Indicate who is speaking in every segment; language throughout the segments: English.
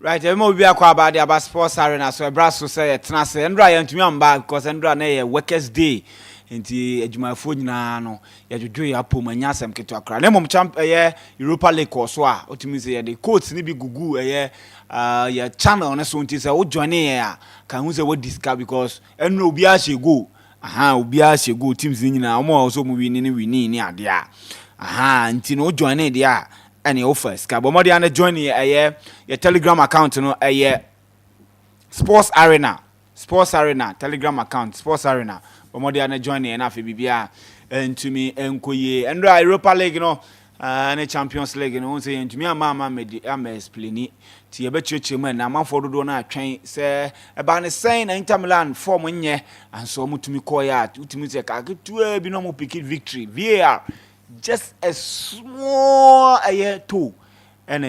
Speaker 1: Right, I'm going to be about the sports arena, so I brass to say, Trans and Ryan to me, I'm back because Andra Nay, workers' day. Into my phone now, you do your poem and yasam to a crowd. Lemon champ a year, Europa Lake or Swa, or to me say the coats nibi gugu a year, your channel on a soon is a old journey here. Can we say what discuss because and no be as you go. Aha, be as you go, teams in now, more also moving in we need near there. Aha, and no journey there. Any offers, Cabomodi and join a year, your Telegram account, no a year. Sports Arena, Telegram account, Sports Arena. Bomodi and join and afi bibia and to me enkoye and Europa League and Champions League say and to me mama me am explain ti e becheche man na manfo do na atwen say e ba ne saying Inter Milan form nye and so mutumi koya utumi say ka ketua bi no mo pick victory VAR just a small two and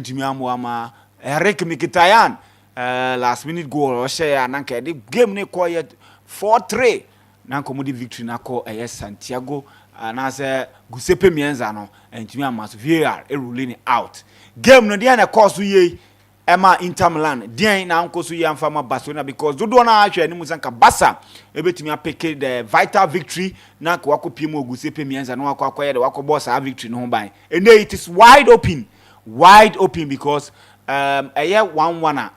Speaker 1: to me amwa Eric Mkhitaryan last minute goal or share nanka the game ne koya 4-3 na komodi victory na call Santiago na say Giuseppe Meazza no entimi amaso VAR ruling out game no dey na course ye ema Inter Milan dey na nkoso ye amfama Barcelona because do na ahwe ni musanka Barca ebetimi apeke the vital victory na ko wakopie mo Giuseppe Meazza no akoye de wakoboss a victory no ban and it is wide open because 1-1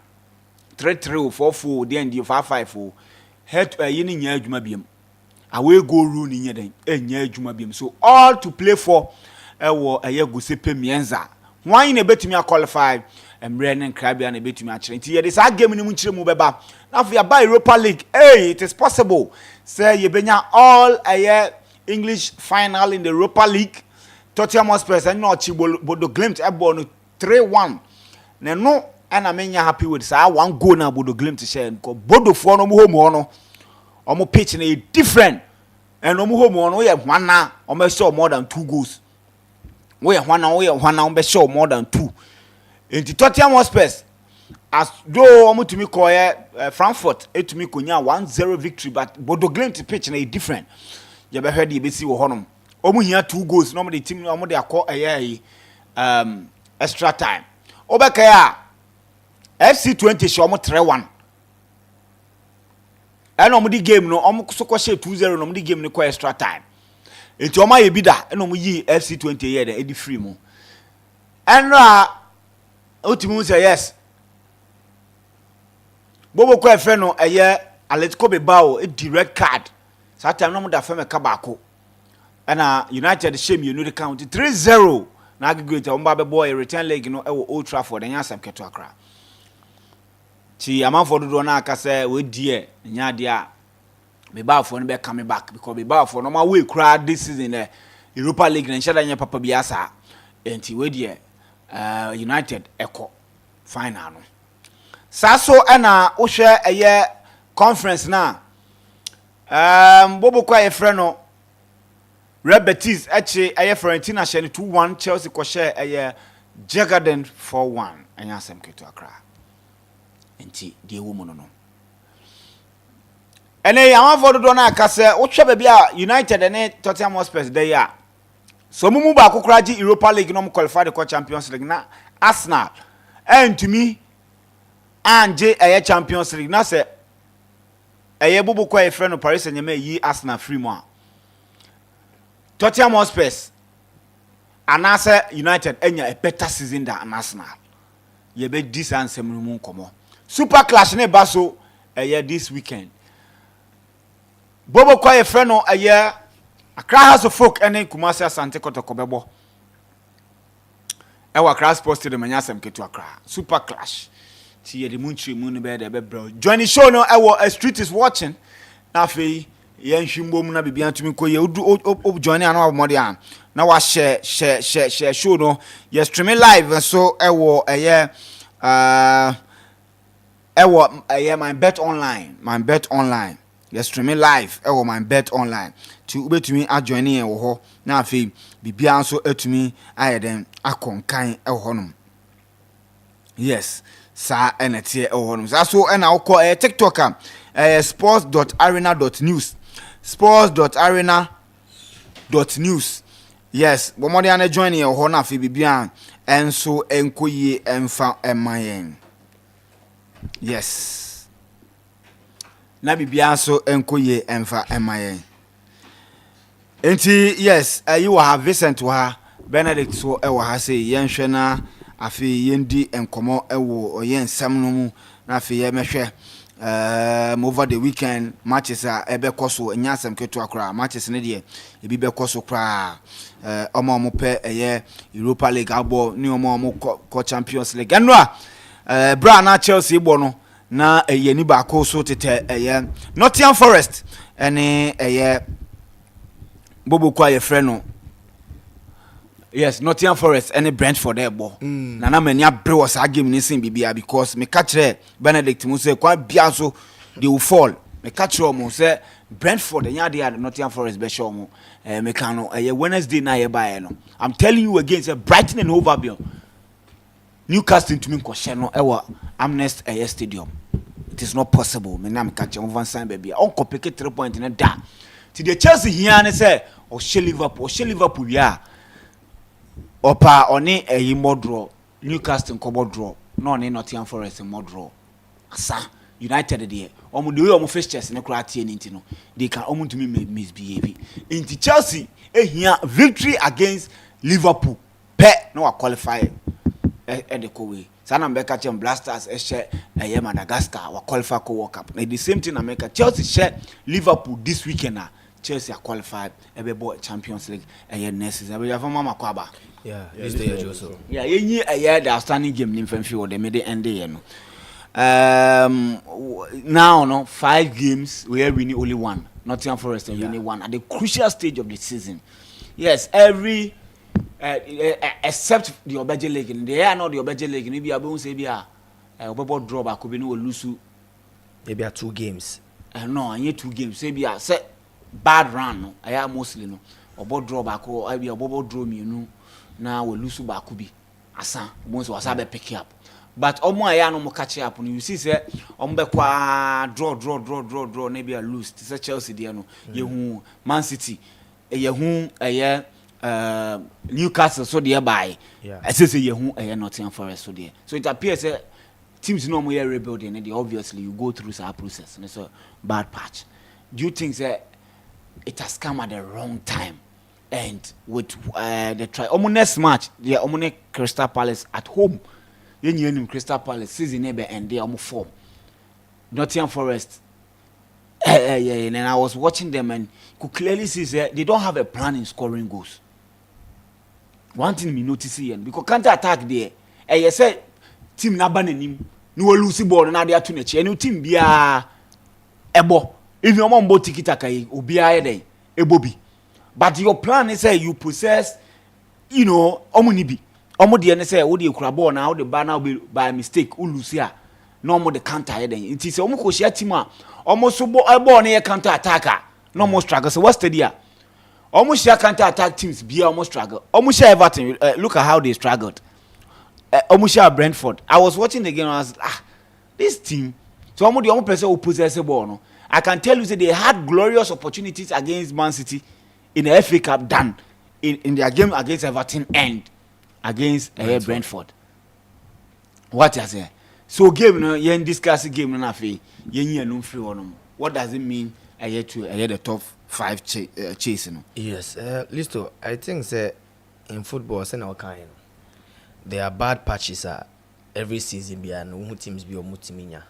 Speaker 1: 3-3 4-4 then the 5-5 head yini nya adwuma biem away go rule ni nya den nya adwuma biem so all to play for ewo Giuseppe Meazza wan na betumi qualify emre ne krabia na betumi a kire nti ye this game ni mu kire mu beba na for ya by Europa League it is possible say ye benya all English final in the Europa League Tottenham Hotspur and no Bodo Glimt ebo 3-1 na no and I mean happy with say one goal na Bodo Glimt share because Bodo for no home no omo pitch na different and omo home no we one na omo show more than 2 goals we one na omo show more than 2 in the Tottenham Hotspur as though omo to me call Frankfurt to me konya 1-0 victory but Bodo Glimt pitch na different you be heard you be see wo honom omo hia 2 goals no the team omo dey call extra time obekaya FC20 show omo 3-1 and omo di game no omo so kwashe 2-0 no omo di game no kwa extra time enti omo ye bida and omo yi FC20 here dey edi free mo and ultimu say yes bobo kwa efe no Atletico Bilbao a direct card so time no mo da feme ka baako and United shame you know the count 3-0 na aggregate omo ba be boy return leg no e wo Old Trafford and Yansam Keto Accra ti amanfo do na aka say we die nya de a Bilbao no be coming back because Bilbao no ma we kra this season the Europa League na nshada nya papa biasa enti we die United eko final no saso na wo hwe conference na bobo kwa ye frɛ no Red Betis eche Fiorentina share 2-1 Chelsea ko share Jagaden 4-1 Yansam Keto Accra enti die wo no ene amanfo do na aka se wo hwe ba bia United and Tottenham Hotspur dey ya so mumu ba kokora gi Europa League no qualify the Champions League na Arsenal and to me anje Champions League na se bubu kwa e friend no Paris Saint-Germain yi Arsenal free mo Tottenham Hotspur anase United enya a better season than Arsenal ye be this ansem mu nkomo super clash ne baso this weekend bobo kwa e friend no Accra House of Folk ene Kumasi Asante Kotoko bebo ewa Accra Sports Stadium Yansam Keto Accra super clash ti ye de munchi mu ne be de be bro join the show no a street is watching na fe ye nhwimbo na bibia ntumi ko ye join an abomode an na wa share show no ye streaming live so my bet online ye streaming live my bet online ti ubetumi ajoin ye wo ho na afi bibia nso atumi ayeden akonkan ho nom yes sa enetie honum so na wo TikTok sports.arena.news sports.arena.news yes bomodi an join ye ho na afi bibia enso enkoye emfa emayen. Yes. Na bibia so enkoye emfa emayen. Enti yes, you have Vincent wa Benedict so e wa ha say yenhwe na afi yendi enkomo ewo oye nsam no mu na afi ye mehwe over the weekend matches ebe koso nyasem keto akra matches ne de ebi be koso kra omo pe eye Europa League abo ni omo ko Champions League eno bra na Chelsea bo no na eye ni ba ko so tete eye Nottingham Forest ene eye Bobo kwa ye friend no. Yes, Nottingham Forest any Brentford there bo. Na many abre was a game ni sin bibia because me catch Benedict mu say kwa bia so they will fall. Me catch mo say Brentford nya dey Nottingham Forest be show mo. Me can no Wednesday na ye buy no. I'm telling you again say Brighton and Hove Albion. Newcastle to me ko share no ewa Amnesty Stadium. It is not possible. Me na me catch Van San baby. On ko pick 3 point in da. Ti the Chelsea here ne say o she Liverpool ya. Opa oni eyi modro Newcastle kobo draw no ni Nottingham Forest modro asa United there omo the way omo fixtures ne kura tie nti no they can omo to me misbehave in Chelsea ehia victory against Liverpool pe no wa qualify the kowe sana mbeka chem Blasters ehye Madagascar wa qualify ko World Cup na the same thing America Chelsea share Liverpool this weekend Chelsea are qualified ebe Champions League next season ebe fa mama kwaba.
Speaker 2: Yeah, this day also.
Speaker 1: Yeah, yenyi the outstanding game ni mfemfi wo de made end ye no. Now no 5 games we are winning only one. Nottingham Forest winning one at the crucial stage of the season. Yes, every except the Obeje League. They are not the Obeje League. Maybe abon say bia obebo draw back obi no lose.
Speaker 2: Maybe 2 games.
Speaker 1: No, I need 2 games. Say bia say bad run no. I am mostly no. Obo draw back or I be obo draw me no. Na we lose back bi asa once was be pick up but omo aya no mo catch up you see say omo be kwa draw na be lose say Chelsea there no ye hu Man City ye hu Newcastle so there by I say ye hu Nottingham Forest so there so it appears teams no mo here rebuilding and obviously you go through some process and it's a bad patch. Do you think that it has come at the wrong time? And with the next match, the Omone Crystal Palace at home. You Crystal Palace season never and they are form. Nottingham Forest. And I was watching them and could clearly see that they don't have a plan in scoring goals. One thing me notice here because counter attack there. You say team na banenim no lose ball na they to nechi. And team bia ebo. If you want to tiki taka obi aye dey ebobi. But your plan is say you possess, you know, omunibi. Omudi ene say wo dey kura ball na wo dey ba na by mistake wo lose ya. No more the counter here then. It is omo ko share team a omo so ball na counter attacker. No more struggle. So what's the deal? Omo share counter attack teams be almost struggle. Omo share Everton. Look at how they struggled. Omo share Brentford. I was watching the game and I was this team. So omo the omo person who possess the ball no. I can tell you that they had glorious opportunities against Man City. In the FA Cup done in their game against Everton and against Brentford. What is it? So game no yen discuss game no afi yen no free one. What does it mean the top 5 chase no?
Speaker 2: Yes, Listo, I think say in football say na kind. There are bad patches every season be and who teams be or mutiminya.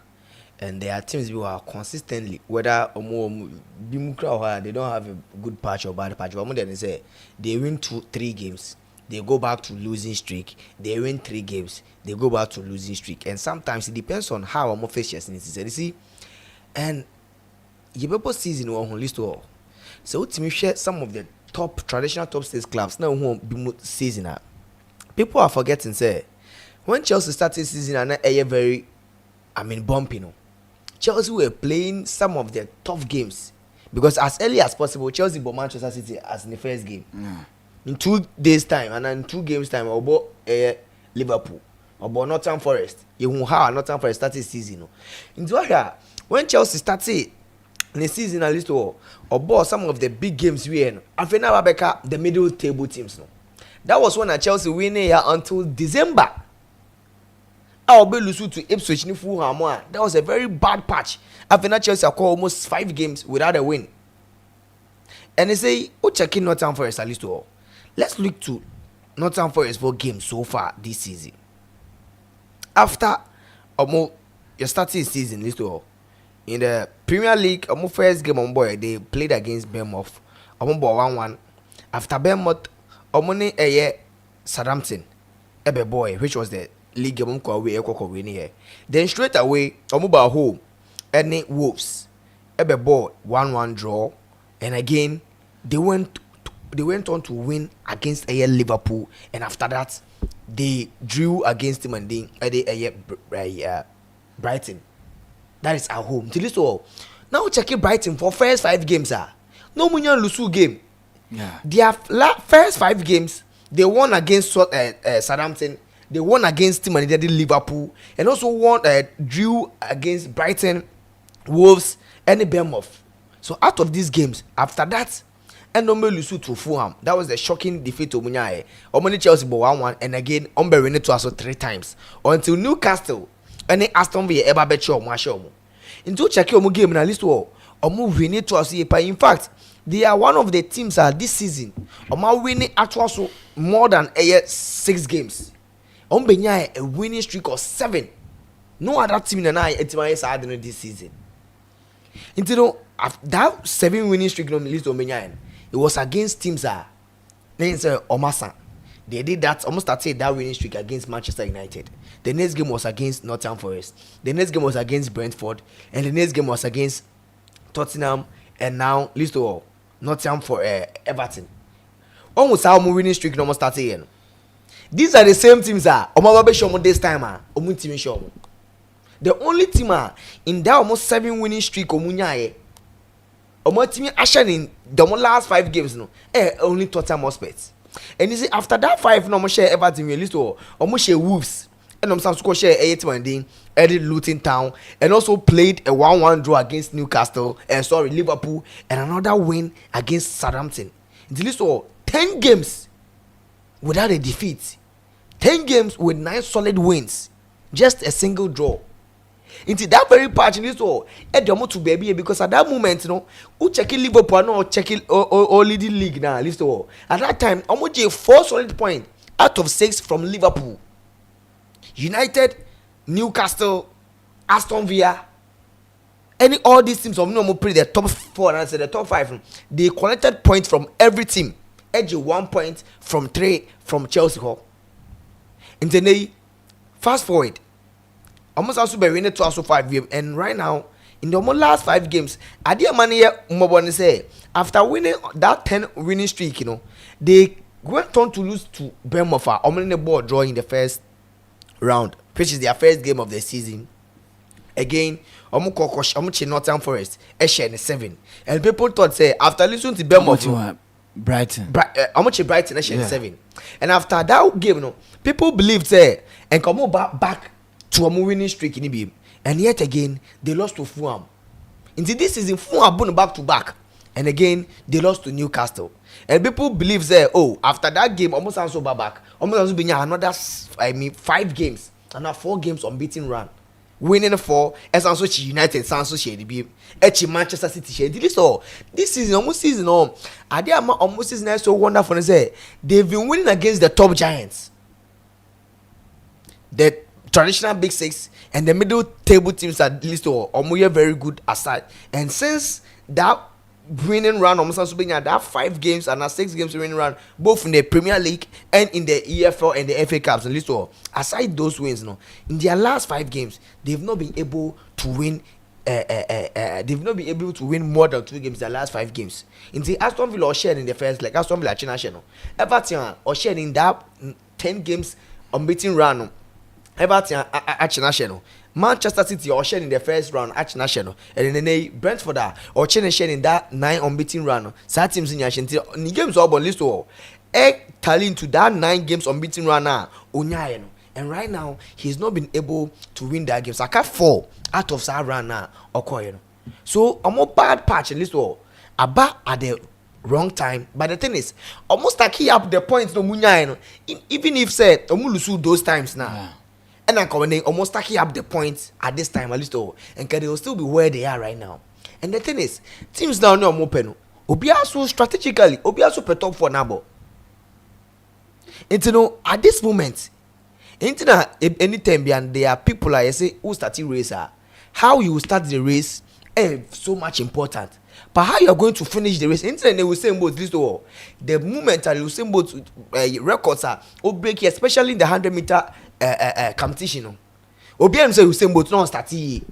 Speaker 2: And there are teams who are consistently, whether or more they don't have a good patch or bad patch. But they say they win 2-3 games, they go back to losing streak. They win 3 games, they go back to losing streak. And sometimes it depends on how our fixtures need to see. And you people season one list all. So to me share some of the top traditional top stage clubs now who be season. People are forgetting say when Chelsea started season and a very bumpy no. Chelsea were playing some of their tough games because as early as possible, Chelsea beat Manchester City as in the first game. In 2 days' time and then 2 games' time, about Liverpool, about Nottingham Forest. You know how Nottingham Forest started season. When Chelsea started the season, at least about some of the big games we had. And now the middle table teams no. That was when Chelsea winning here until December. I'll be losing to Ipswich ni Fulham. That was a very bad patch. After that, Chelsea acquired almost 5 games without a win. And they say, "Oh, checking Nottingham Forest at least all." Let's look to Nottingham Forest for games so far this season. After your starting season, list all in the Premier League, first game boy they played against Bournemouth. 1-1. After Bournemouth, Southampton, boy, which was the league game away here. Then straight away, home, any Wolves, boy 1-1 draw, and again they went on to win against Liverpool, and after that they drew against him and then Brighton. That is at home. Till this all. Now checking Brighton for first 5 games. No Munyan Lusu game.
Speaker 1: Yeah.
Speaker 2: Their first 5 games, they won against Southampton. They won against Team and Liverpool, and also drew against Brighton, Wolves, and Bournemouth. So out of these games, after that, and no Lusu to Fulham. That was the shocking defeat to Munyae. Omani Chelsea 1-1, and again Umberine to us 3 times until Newcastle and Aston Villa ever bet you Mashomo. Into check your game na list all. Winning to us. In fact, they are one of the teams this season. Winning actually more than 6 games. Benya a winning streak of 7. No other team than I this season. Into that 7 winning streak no list Benya. It was against teams Omasa. They did that, almost started that winning streak against Manchester United. The next game was against Nottingham Forest. The next game was against Brentford. And the next game was against Tottenham. And now, list of all, Nottingham for Everton. Almost how winning streak almost started here. These are the same teams this time. The only team in that almost 7 winning streak team in the last 5 games only Tottenham Hotspur. And you see, after that 5, no more share Everton list or almost share Wolves. And I'm some share 8 one day, added Luton Town, and also played a 1-1 draw against Newcastle, and Liverpool, and another win against Southampton. The list of 10 games without a defeat, 10 games with 9 solid wins, just a single draw. Into that very patch in this all, to baby, because at that moment, who checking Liverpool no checking or leading league now, list all. At that time, almost 4 solid points out of 6 from Liverpool, United, Newcastle, Aston Villa, all these teams of normal play the top 4 and I said the top 5. They collected points from every team. 1 point from 3 from Chelsea. And then they fast forward. Almost also be winning 5 games, and right now in the last 5 games, Adia Mane Mobone say after winning that 10 winning streak, they went on to lose to Bournemouth. The ball draw in the first round, which is their first game of the season. Again, Nottingham Forest, in 7, and people thought say after listening to Bournemouth,
Speaker 1: Brighton,
Speaker 2: Brighton, in 7, and after that game, people believed say and come back to a winning streak in the game, and yet again they lost to Fulham. Into this season, Fulham back to back, and again they lost to Newcastle. And people believe that after that game, almost also back, almost also been another 5 games, another 4 games unbeaten run, winning 4. As also United, Sanso share the beam, Manchester City share this all. This season, almost season almost season so wonderful to say they've been winning against the top giants. The traditional big 6 and the middle table teams are least or very good aside. And since that winning run almost also being that 5 games and 6 games winning run, both in the Premier League and in the EFL and the FA Cups, and least or aside those wins, in their last 5 games they've not been able to win. They've not been able to win more than 2 games in the last 5 games. In the Aston Villa or shared in the first, like Aston Villa China, Everton or shared in that 10 games unbeaten run. Everton National, Manchester City or sharing in the first round National, and then Brentford or sharing in that 9 unbeaten run. Sad teams in the games all on list all. Tallying to that 9 games unbeaten run now. And right now he's not been able to win that game. So I can't 4 out of that run now. So I'm a bad patch in list all. About at the wrong time. But the thing is, almost like he up the points no munya, you know, even if said lose those times now. Yeah. And I'm coming almost like he up the points at this time at least, and can they will still be where they are right now. And the thing is, teams now no open. Obi also strategically, Obi also per top for now. And you know, at this moment, anytime beyond there are people like I say who starting race are. How you start the race so much important. But how you are going to finish the race? Internet they will say both this all. The moment you will say both records are break, especially in the 100-meter competition. OBM say you say both not starting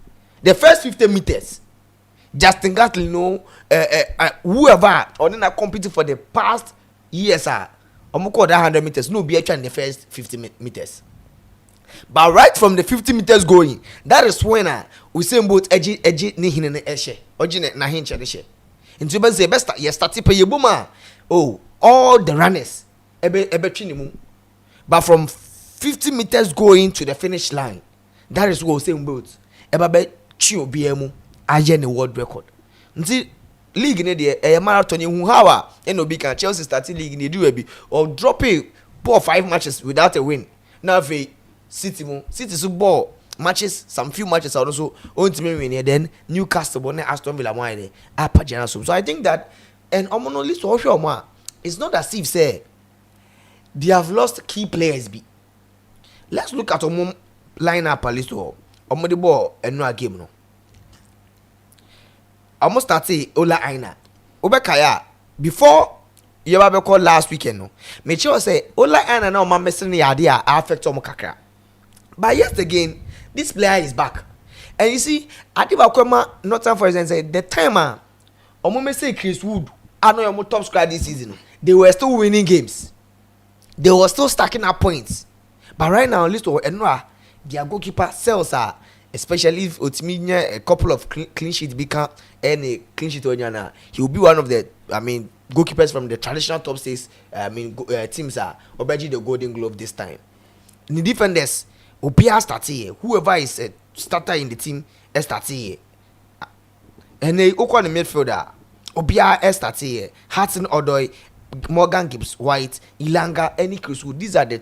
Speaker 2: the first 50 meters. Justin Gatlin, whoever or then are competing for the past years are call that 100 meters. No be actually in the first 50 meters. But right from the 50 meters going, that is when we say both edgy ni hinene eshe ojine na hinche de she. Into be say best you start pay buma. Oh, all the runners ebe twinimu. But from 50 meters going to the finish line, that is what we say both eba be chi obi emu aye ne world record. Nti league ne de marathon hu how no be can Chelsea start league ne do be or dropping 4 or 5 matches without a win. Now City so ball matches, some few matches are also on to me win. Then Newcastle, Bonnet, Aston Villa, why they so I think that and only so sure it's not as if say they have lost key players. Be let's look at our lineup at least or the ball and no game no. Almost start say Ola Aina Obekaya before you ever call last weekend no. Make sure say Ola Aina now my messing the idea affect Omokaka. But yes, again, this player is back. And you see, Adibakwema, not time for example, the timer, Omo say Chris Wood, I know your top scorer this season. They were still winning games. They were still stacking up points. But right now, at least their goalkeeper sells are, especially if Otiminya a couple of clean sheets become any clean sheet on yana. He will be one of the goalkeepers from the traditional top 6 teams are Obeji the Golden Glove this time. The defenders Opia start here. Whoever is a starter in the team start here. And they go on the midfielder. Opia start here. Hudson Odoi, Morgan Gibbs White, Ilanga, any Chris Wood. These are the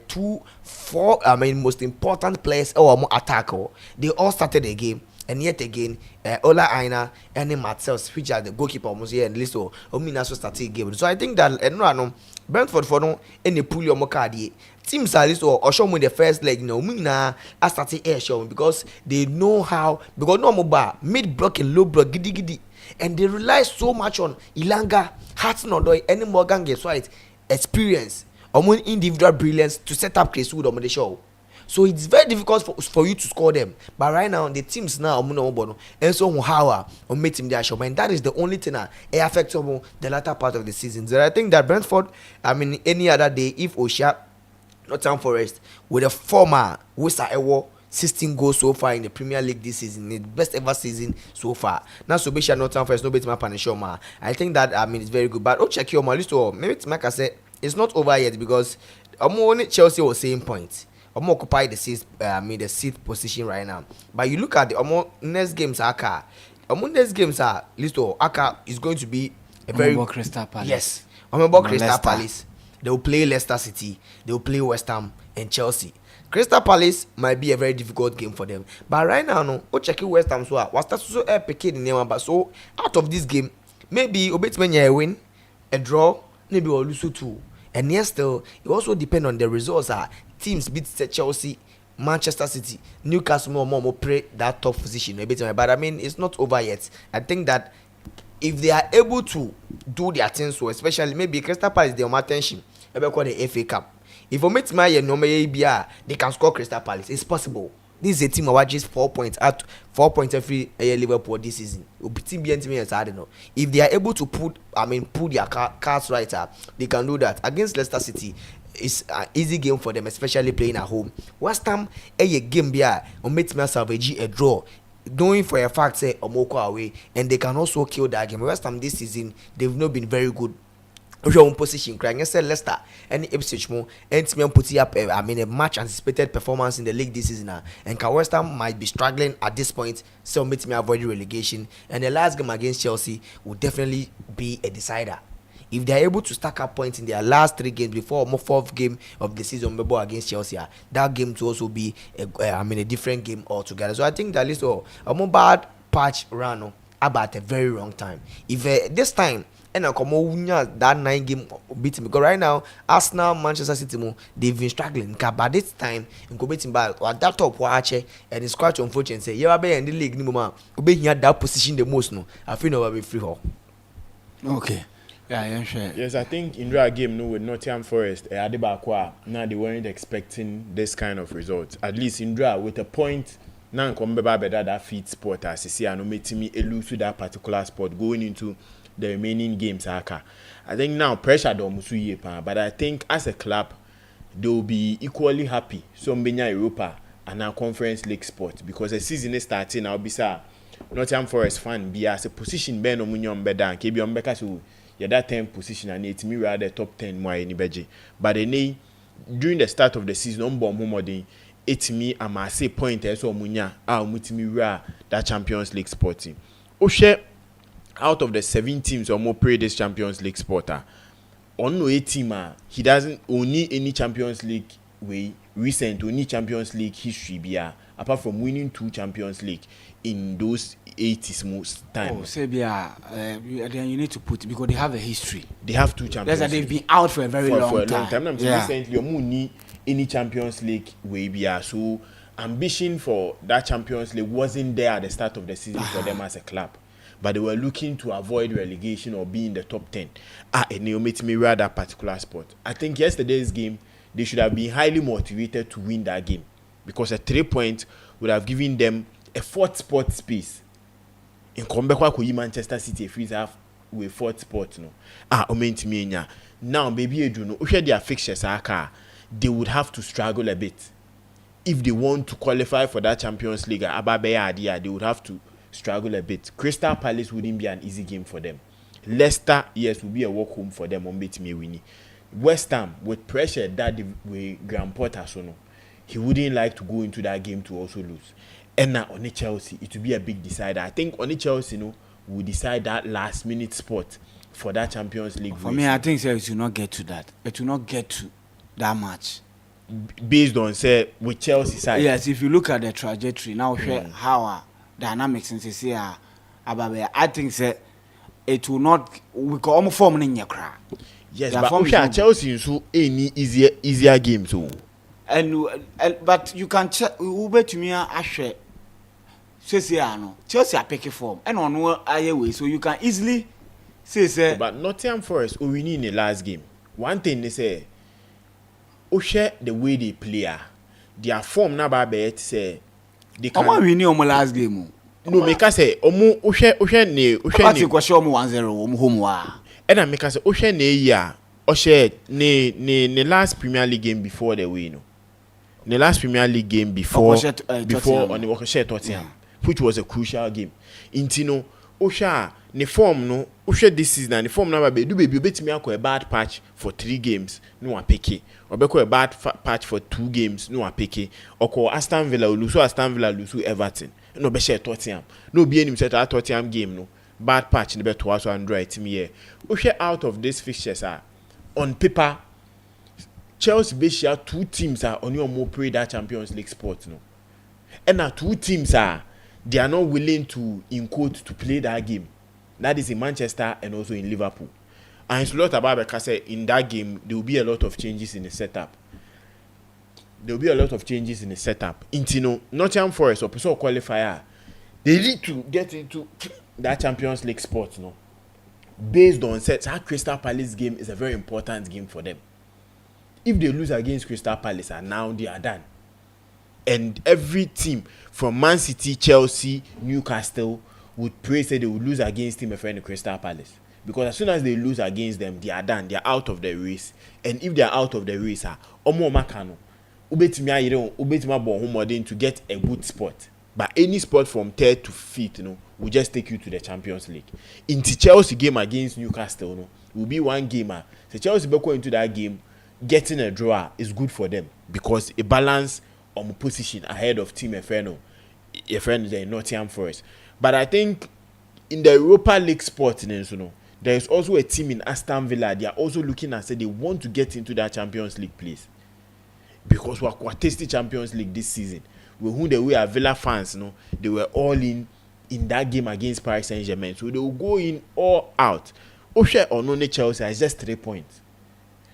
Speaker 2: 4 most important players or more attacker. They all started the game. And yet again, Ola Aina and Marcels, which are the goalkeeper almost here and Listo, Ominaso started game. So I think that Brentford for no any pull your mokadi. Teams are Listo or show me the first leg, no Mina I started air show because they know how because no mobile mid block and low block giddy and they rely so much on Ilanga, Hudson Odoi, any Morgan Gibbs White experience or individual brilliance to set up Chris Wood on the show. So it's very difficult for you to score them. But right now, the teams now and so how or meet him their show. And that is the only thing that affects the latter part of the season. So I think that Brentford, any other day, if Osha, Nottingham Forest, with a former Wisa Ewo 16 goals so far in the Premier League this season, the best ever season so far. Now, so Bisha Nottingham Forest, no better my Panishoma. I think that it's very good. But check your list or maybe to make I say it's not over yet because only Chelsea was same point. Occupy the 6th position right now. But you look at the next games Aka. Next games are Listo Aka is going to be a very
Speaker 1: Crystal Palace.
Speaker 2: Yes. Crystal Palace. They will play Leicester City. They will play West Ham and Chelsea. Crystal Palace might be a very difficult game for them. But right now, no, checking West Ham so was that so epic in the but so out of this game, maybe Obetmenya win, a draw, maybe or lose 2. And yes, still, it also depends on the results. Teams beat Chelsea, Manchester City, Newcastle more play that top position. But it's not over yet. I think that if they are able to do their things so, especially maybe Crystal Palace, their attention, maybe call the FA Cup. If you meet my they can score Crystal Palace. It's possible. This is a team that just 4 points at 4 points every Liverpool this season. I don't know. If they are able to pull their cards right up, they can do that. Against Leicester City, it's an easy game for them, especially playing at home. West Ham, a game there, or meet me salvage a draw. Knowing for a fact, say Omoko away, and they can also kill that game. West Ham this season, they've not been very good. Your own position, crying. I said Leicester and Ipswich more, and Team put up a much anticipated performance in the league this season. And West Ham might be struggling at this point, so meet me avoid relegation. And the last game against Chelsea will definitely be a decider. If they are able to stack up points in their last 3 games before fourth game of the season against Chelsea, that game to also be a different game altogether. So I think that is all a more bad patch run about a very wrong time. If this time and that 9 game beat him, because right now Arsenal, Manchester City, they've been struggling. But this time in beating back at that top watch and it's quite unfortunate. Say you are in the league no more. Obey here that position the most no. I feel no be free hall.
Speaker 1: Okay. Yeah, sure.
Speaker 3: Yes, I think in that game no with Nottingham Forest, Adebakwa, now they weren't expecting this kind of result. At least in draw with a point. Now come better that feed spot as you see, I know me lose to that particular spot going into the remaining games. I think now pressure don't musu but I think as a club they will be equally happy. So Mbenya Europa and our Conference League spot because the season is starting. I'll be sir, Nottingham Forest fan be as a position Ben Omunyon better and keep on Becca so yeah that 10th position and it's me rather top 10 more any beji. But then during the start of the season on bomb it's me and my say point so munya mutimi that Champions League sporting. Oshe out of the 7 teams or more play this Champions League sporter. On no 8 team he doesn't only any Champions League way recent only Champions League history be apart from winning 2 Champions League in those 80s most time.
Speaker 1: Oh, Serbia, then you need to put because they have a history.
Speaker 3: They have 2 Champions
Speaker 1: League.
Speaker 3: They've
Speaker 1: been out for a very long
Speaker 3: time. Yeah. Recently, you any Champions League way be so ambition for that Champions League wasn't there at the start of the season for them as a club, but they were looking to avoid relegation or be in the top 10. And they made me rather that particular spot. I think yesterday's game they should have been highly motivated to win that game because a 3 point would have given them a 4th spot space. In Kombekwa Manchester City freeze half with 4th spot no. Now baby you know their fixtures they would have to struggle a bit if they want to qualify for that Champions League. They would have to struggle a bit. Crystal Palace wouldn't be an easy game for them. Leicester, yes, will be a walk home for them on me winning. West Ham with pressure that the way Graham Potter so no, he wouldn't like to go into that game to also lose. And now on Chelsea, it will be a big decider. I think on Chelsea, will decide that last minute spot for that Champions League.
Speaker 1: For me, I think it will not get to that. It will not get to that much.
Speaker 3: Based on say with Chelsea side.
Speaker 1: Yes, if you look at the trajectory now, how dynamics and say I think say it will not. We can almost form in your crowd.
Speaker 3: Yes, but Chelsea so any easier games so.
Speaker 1: And but you can check. Ube to me Ashe. Chelsea are picking form and on way, so you can easily say.
Speaker 3: But Nottingham Forest we win in the last game. One thing they say. Oshe the way they play, their form na ba bet say
Speaker 1: they can. Omo win omo last game.
Speaker 3: No, make us say omo Oshe ne.
Speaker 1: Ati kwa show omo 1-0 omo home wa.
Speaker 3: And I make us say Oshe ne ya. Oshe ne last Premier League game before the win. The last Premier League game before on the Oshe Tottenham, which was a crucial game. Intino Osha ne form no Oshe this season the form na be do baby bet me a bad patch for 3 games no apeke. Obeko a bad patch for 2 games no apeke. Oko Aston Villa lose Everton. No be share Tottenham. No be any set Tottenham game no. Bad patch in the bet was Android team here. Oshe out of these fixtures on paper Chelsea be share 2 teams on your more play that Champions League spot no. And now 2 teams they are not willing to in quote to play that game. That is in Manchester and also in Liverpool. And it's a lot about because in that game there will be a lot of changes in the setup. There will be a lot of changes in the setup. Intino, Nottingham Forest or person qualifier, they need to get into that Champions League spot, no. Based on sets, our Crystal Palace game is a very important game for them. If they lose against Crystal Palace, and now they are done. And every team from Man City, Chelsea, Newcastle would pray say they would lose against him in Crystal Palace. Because as soon as they lose against them, they are done. They are out of the race. And if they are out of the race, omo makano, ubetima bon home to get a good spot. But any spot from 3rd to 5th, will just take you to the Champions League. In the Chelsea game against Newcastle, will be one game. So Chelsea go into that game, getting a draw is good for them because a balance on position ahead of Team Efreno, the Nottingham Forest. But I think in the Europa League spot, there is also a team in Aston Villa. They are also looking and say they want to get into that Champions League place. Because we are tasty Champions League this season. We are Villa fans, they were all in that game against Paris Saint-Germain. So they will go in all out. Oshe or no Chelsea is just 3 points.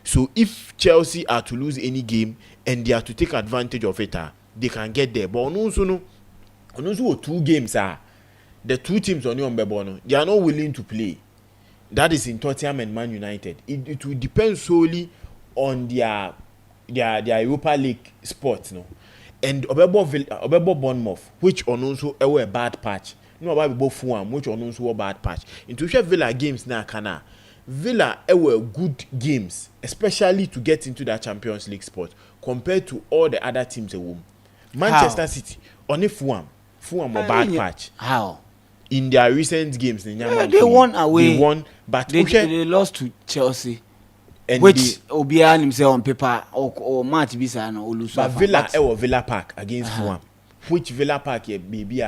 Speaker 3: So if Chelsea are to lose any game and they are to take advantage of it, they can get there. But also 2 games the 2 teams on Bebono, they are not willing to play. That is in Tottenham and Man United. It will depend solely on their Europa League spots, And Obebo Bournemouth, which on also a bad patch. No about both Fulham, which on also a bad patch. Into Villa games now kana. Villa were good games, especially to get into that Champions League spot compared to all the other teams at home. Manchester City only Fulham a bad patch.
Speaker 1: How?
Speaker 3: In their recent games, they
Speaker 1: won away.
Speaker 3: They won, but
Speaker 1: they lost to Chelsea. And which Obia himself on paper or match bisa no lose.
Speaker 3: But Villa Park against Fulham, which Villa Park baby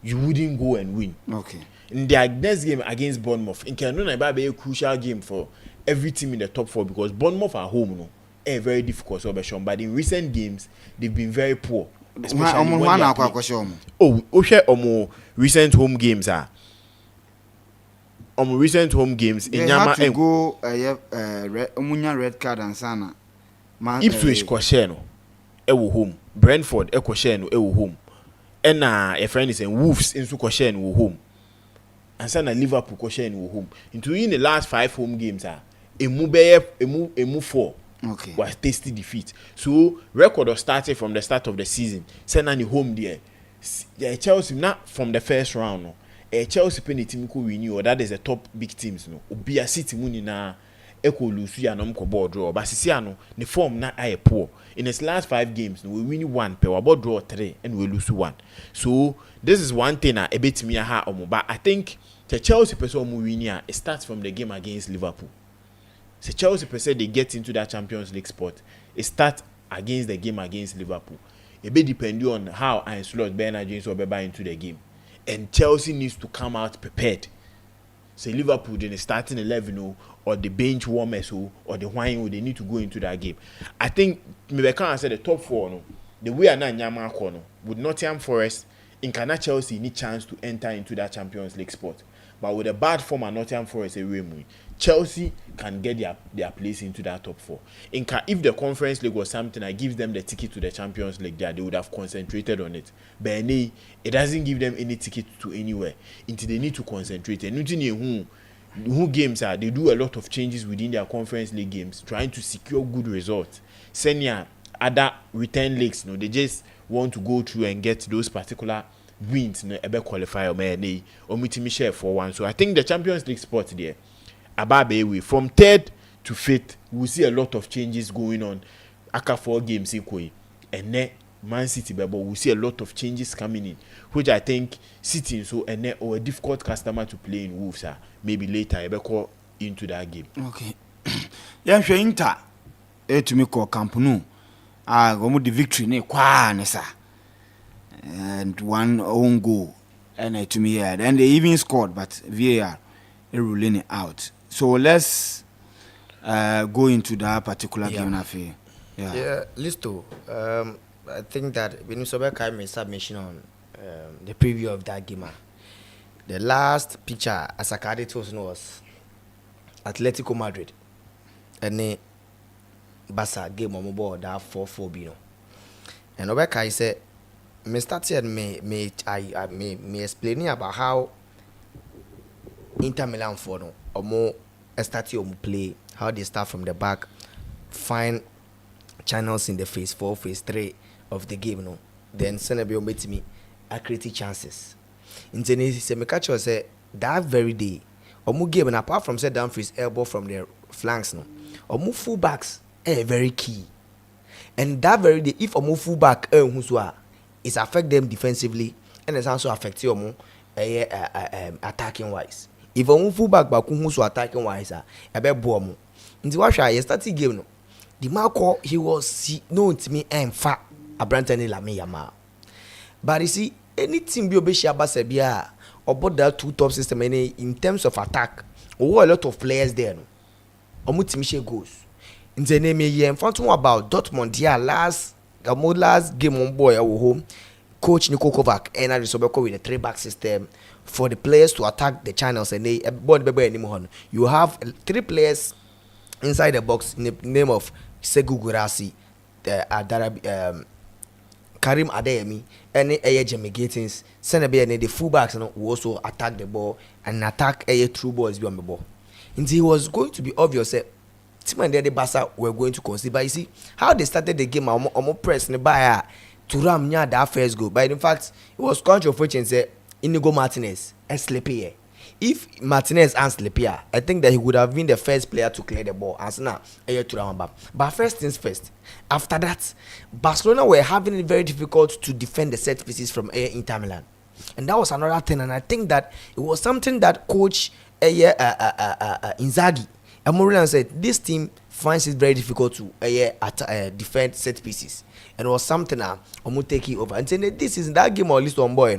Speaker 3: you wouldn't go and win.
Speaker 1: Okay.
Speaker 3: In their next game against Bournemouth, it can be a crucial game for every team in the top 4 because Bournemouth are home, a very difficult situation. But in recent games, they've been very poor. Especially when they recent home games are. Recent home games
Speaker 1: in Yama and go red card and sana.
Speaker 3: Ipswich Kosheno, ewo home. Brentford Kosheno, ewo home. And a friend is in Wolves in Kosheno home. And sana Liverpool Kosheno home. Into in the last 5 home games emu 4.
Speaker 1: Okay.
Speaker 3: Was tasty defeat. So record of starting from the start of the season. Send any home there. Chelsea not from the first round. Chelsea penny team could win or that is the top big teams. Be a city muni na echo lose ya no board draw. But Sisiano the form not I poor. In his last 5 games, we win 1, per about draw 3, and we lose 1. So this is one thing a bit me but I think the Chelsea person win it starts from the game against Liverpool. So Chelsea per se they get into that Champions League spot. It starts against the game against Liverpool. It be depending on how and slot Bernard James will be into the game. And Chelsea needs to come out prepared. So Liverpool then starting 11 or the bench warmers or the wine they need to go into that game. I think maybe I can't say the top 4 the way are not Nyama corner with Nottingham Forest in Kana Chelsea need chance to enter into that Champions League spot. But with a bad form at Nottingham Forest Chelsea can get their place into that top 4. If the Conference League was something that gives them the ticket to the Champions League, they would have concentrated on it. But it doesn't give them any ticket to anywhere. Until they need to concentrate. And who games are they do a lot of changes within their Conference League games, trying to secure good results. Senior other return leagues, they just want to go through and get those particular wins, qualify or meeting share for one. So I think the Champions League spot there. Ababe from 3rd to 5th, we see a lot of changes going on. After 4 games, and then Man City, but we see a lot of changes coming in, which I think City or a difficult customer to play in Wolves maybe later I call into that game.
Speaker 1: Okay. Yeah, sure. Inter, to me call Camp Nou. Go the victory ne kwa nesa, and 1 own goal, and to me and they even scored, but VAR ruling it out. So let's go into that particular game.
Speaker 2: Yeah, Listo. I think that when Sobeka made submission on the preview of that game, the last picture as a candidate was Atletico Madrid, and then Barca game on board that 4-4 bino. And Sobeka said, "Me started me explaining about how Inter Milan for no or more starting play, how they start from the back, find channels in the phase 4, phase 3 of the game, then Senebio made me create chances. In the catch say that very day, or more game and apart from set down his elbow from the flanks, or move full backs, very key. And that very day, if a move full back, it's affect them defensively, and it's also affect you more attacking wise. If a move full back who's attacking wise, a bit bomb. In the wash, I started game. The Marco, he was known to me and fat a Brantani Lamiyama. But you see, any team be Sebia about that 2 top system in terms of attack Oh, a lot of players there no omutimi goals in the name ye mfanto about Dortmund yeah last game on boy our home coach Niko Kovac and I Sobeko with a 3-back system for the players to attack the channels and they you have 3 players inside the box in the name of Segu Gurasi, Karim Adeyemi, and Jimmy Gatins. Senabe and the fullbacks will also attack the ball and attack through balls beyond the ball. And it was going to be obvious that Tim and the Barca were going to concede. But you see how they started the game, almost pressing the buyer to ram near that first goal. But in fact, it was controversial and said Inigo Martinez and Sleepy. If Martinez and Sleepy, I think that he would have been the first player to clear the ball. As now, but first things first. After that, Barcelona were having it very difficult to defend the set pieces from Inter Milan, and that was another thing. And I think that it was something that coach Inzaghi and Mourinho said this team finds it very difficult to defend set pieces, and it was something I'm take it over. And saying this is that game or at least one boy,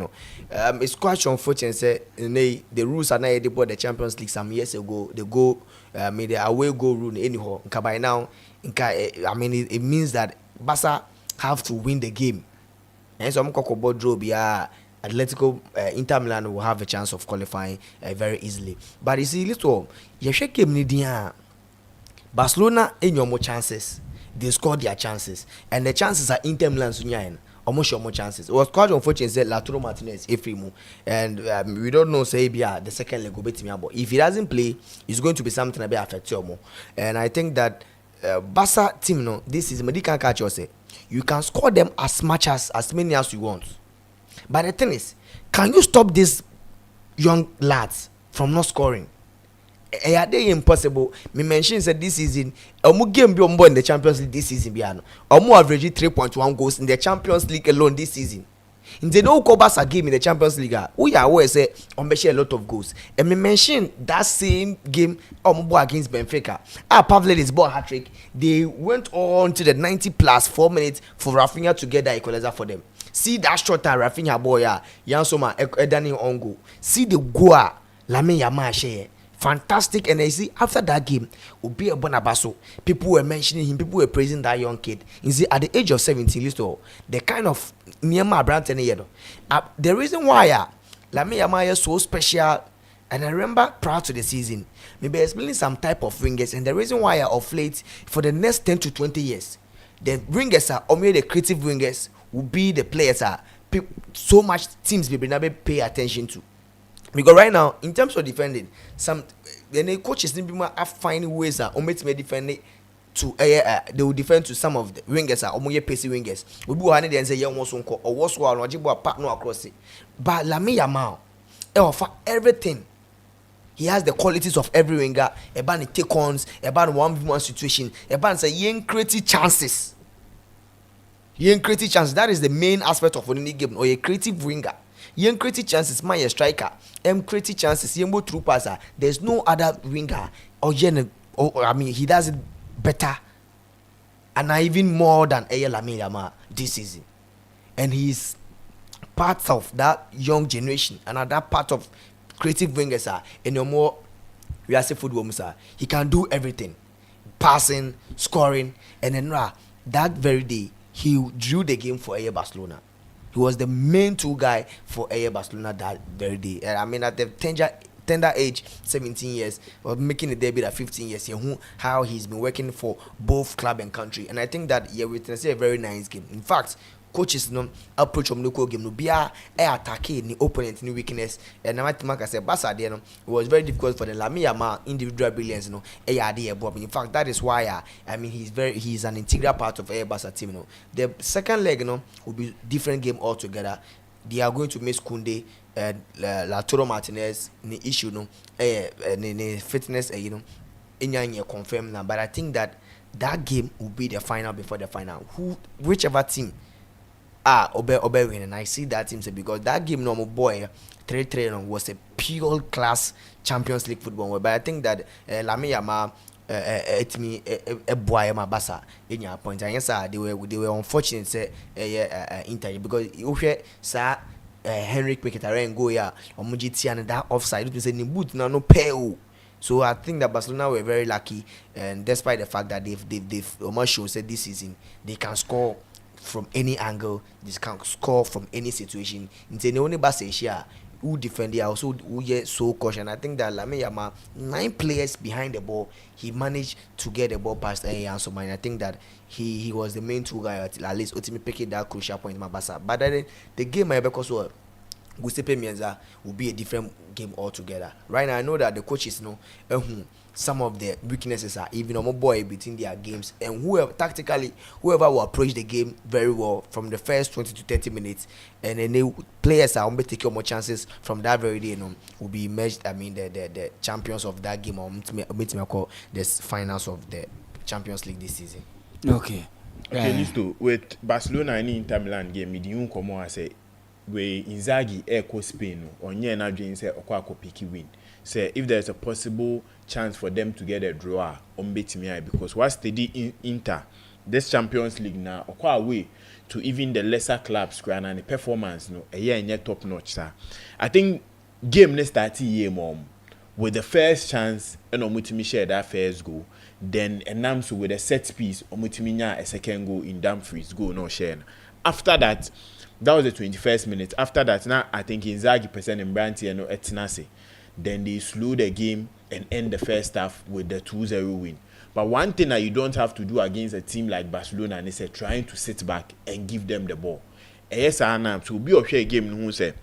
Speaker 2: it's quite unfortunate. Say the rules are not they bought the Champions League some years ago. They go made the away goal rule anyhow. By now, I mean it means that Barca have to win the game, and so I'm going to draw. Atletico Inter Milan will have a chance of qualifying very easily. But you see, little you shake game Barcelona in your more chances. They scored their chances, and the chances are Inter Milan sunyain. Almost your more chances. It was quite unfortunate that Lautaro Martinez Efrimu, and we don't know say the second leg will be team. But if he doesn't play, it's going to be something a bit affected more. And I think that Barca team this is medical catch you say you can score them as many as you want. But the thing is, can you stop these young lads from not scoring? Are they impossible? Me mention said this season, game be on board in the Champions League this season. Average 3.1 goals in the Champions League alone this season. In the no Barca game in the Champions League, we are always say a lot of goals. And me mention that same game against Benfica. Pavled is ball hat trick. They went on to the 90+ 4 minutes for Rafinha to get that equalizer for them. See that shot at Rafinha boy, Yansoma Edani Ongo. See the goal, Lamine Yamal share. Fantastic. And I see after that game, Obi Bonabaso, people were mentioning him, people were praising that young kid. You see, at the age of 17, the kind of Myanmar brand the reason why Lamine Yamal is so special, and I remember prior to the season, maybe explaining some type of wingers, and the reason why of late for the next 10 to 20 years, the wingers are only the creative wingers. Will be the players so much teams will never pay attention to, because right now in terms of defending, some the coaches need to find ways may defend it to they will defend to some of the wingers or pacey wingers. We do have and say young one or what's one or jibo partner across it. But Lamine Yamal offer everything. He has the qualities of every winger. About take-ons, about 1v1 situation, about say young creative chances. Creative chances, that is the main aspect of any game, or a creative winger. Creative chances, my striker. Creative chances, true passer. There's no other winger or he does it better and even more than Lamine Yamal this season. And he's part of that young generation, another part of creative wingers in your more we are say football, he can do everything, passing, scoring, and then that very day. He drew the game for Barcelona. He was the main two guy for Barcelona that very day. And I mean, at the tender age, 17 years, or making a debut at 15 years, how he's been working for both club and country. And I think that we can say a very nice game. In fact, coaches approach of local game no be attack the opponent new weakness, and I say Barca there it was very difficult for the Lamine Yamal individual brilliance in fact that is why I mean he's an integral part of Barca team. The second leg will be different game altogether. They are going to miss Koundé and Lautaro Martinez the issue the fitness confirmed now, but I think that game will be the final before the final. Whichever team Obe win, and I see that team say because that game normal boy 3-3 was a pure class Champions League football. But I think that Lamine Yamal a boy my Barca in your point. And yes, they were unfortunate say Inter because you hear sir Henrik Mkhitaryan go ya Omujiti and that offside. It was a boot no pay. So I think that Barcelona were very lucky, and despite the fact that they've almost shown said this season they can score from any angle, they can score from any situation. In the only Barcelona who defend it also who get so cautious. And I think that Lamine Yamal, 9 players behind the ball, he managed to get the ball past Ansu Fati. I think that he was the main two guy at least ultimately picking that crucial point in Mabasa. But then the game I because Giuseppe Meazza will be a different game altogether. Right now, I know that the coaches know some of the weaknesses are even more boy between their games, and whoever will approach the game very well from the first 20 to 30 minutes, and then the players are going to take more chances from that very day, will be emerged. I mean, the champions of that game, or call the finals of the Champions League this season.
Speaker 1: Okay,
Speaker 3: Listo. With Barcelona and Inter Milan game, me di come on say we Inzaghi echo Spain onye na dwen say okwa picky win. Say if there's a possible chance for them to get a draw on betimi, because what's the in Inter this Champions League now okwa away to even the lesser clubs and the performance a year in top notch, sir. I think game next 30 year mom with the first chance and omutimi share that first goal, then Enamsu with a set piece omutimi a second goal in Dumfries goal no share. After that was the 21st minute. After that, now I think Inzaghi percent in Branty and Etinase. Then they slew the game and end the first half with the 2-0 win. But one thing that you don't have to do against a team like Barcelona is trying to sit back and give them the ball. Yes, I to be a game who say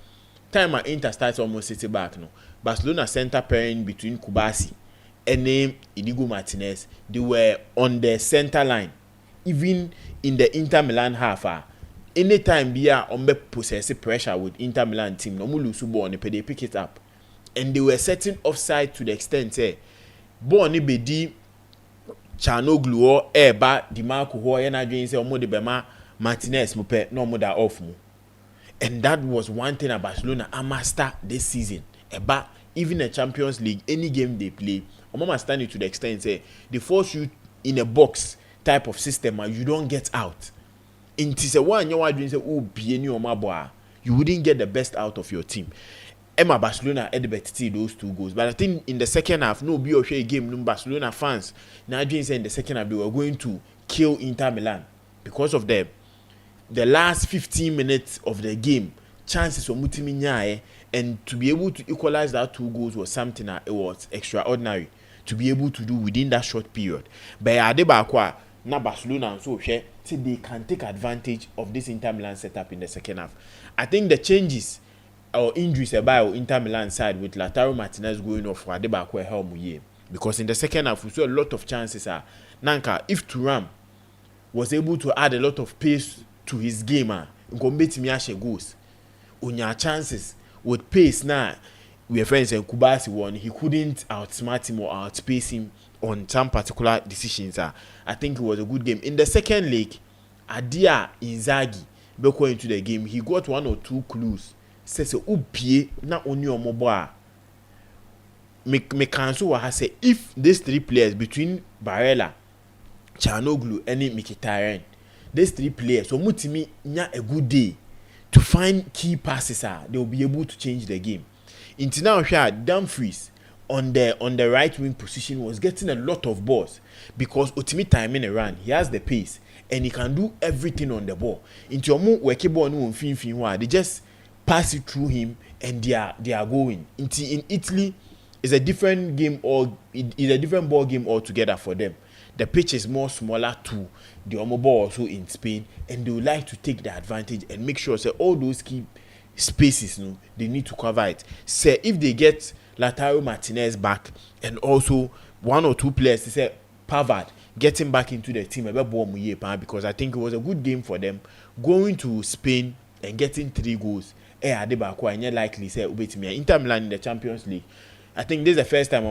Speaker 3: time at Inter starts almost sitting back. No, Barcelona center pairing between Kubasi and Inigo Martinez. They were on the center line, even in the Inter Milan half. Anytime they are on possessive pressure with Inter Milan team, no lose ball, they pick it up, and they were setting offside to the extent ball ni bedi Chanoglu or Eba Di Marco who yana doing say omo de bema Martinez mo pe no mo da off mo, and that was one thing about Barcelona a master this season. Eba even a Champions League any game they play, omo must stand it to the extent they force you in a box type of system and you don't get out. Into say one you are doing say oh be any boy, you wouldn't get the best out of your team. Emma Barcelona had better those 2 goals, but I think in the second half no be a game no Barcelona fans now doing say in the second half they were going to kill Inter Milan because of the last 15 minutes of the game chances of Mutiminya, and to be able to equalize that 2 goals was something that it was extraordinary to be able to do within that short period. But Adebakwa na Barcelona so they can take advantage of this Inter Milan setup in the second half. I think the changes or injuries about Inter Milan side with Lautaro Martinez going off for Adebakwa help me, because in the second half we saw a lot of chances. Nanka if Thuram was able to add a lot of pace to his game, goals. Unya chances with pace now. We are friends and Kubasi won. He couldn't outsmart him or outpace him on some particular decisions. I think it was a good game. In the second leg, Adia Inzaghi beko into the game. He got 1 or 2 clues. Says upie na only on mobile. Me cancel what I say if these 3 players between Barella, Chanoglu, and Mkhitaryan, these 3 players, so mutimi nya a good day to find key passes, they will be able to change the game. Into now here, Dumfries on the right wing position was getting a lot of balls because ultimate time in a run, he has the pace and he can do everything on the ball. Into working ball no fin they just pass it through him and they are going. In Italy is a different game, or it is a different ball game altogether for them. The pitch is more smaller too. The ball also in Spain, and they would like to take the advantage and make sure all those key spaces they need to cover it. Say if they get Lautaro Martinez back and also 1 or 2 players, they say Pavard getting back into the team because I think it was a good game for them going to Spain and getting 3 goals. And likely say Inter Milan in the Champions League. I think this is the first time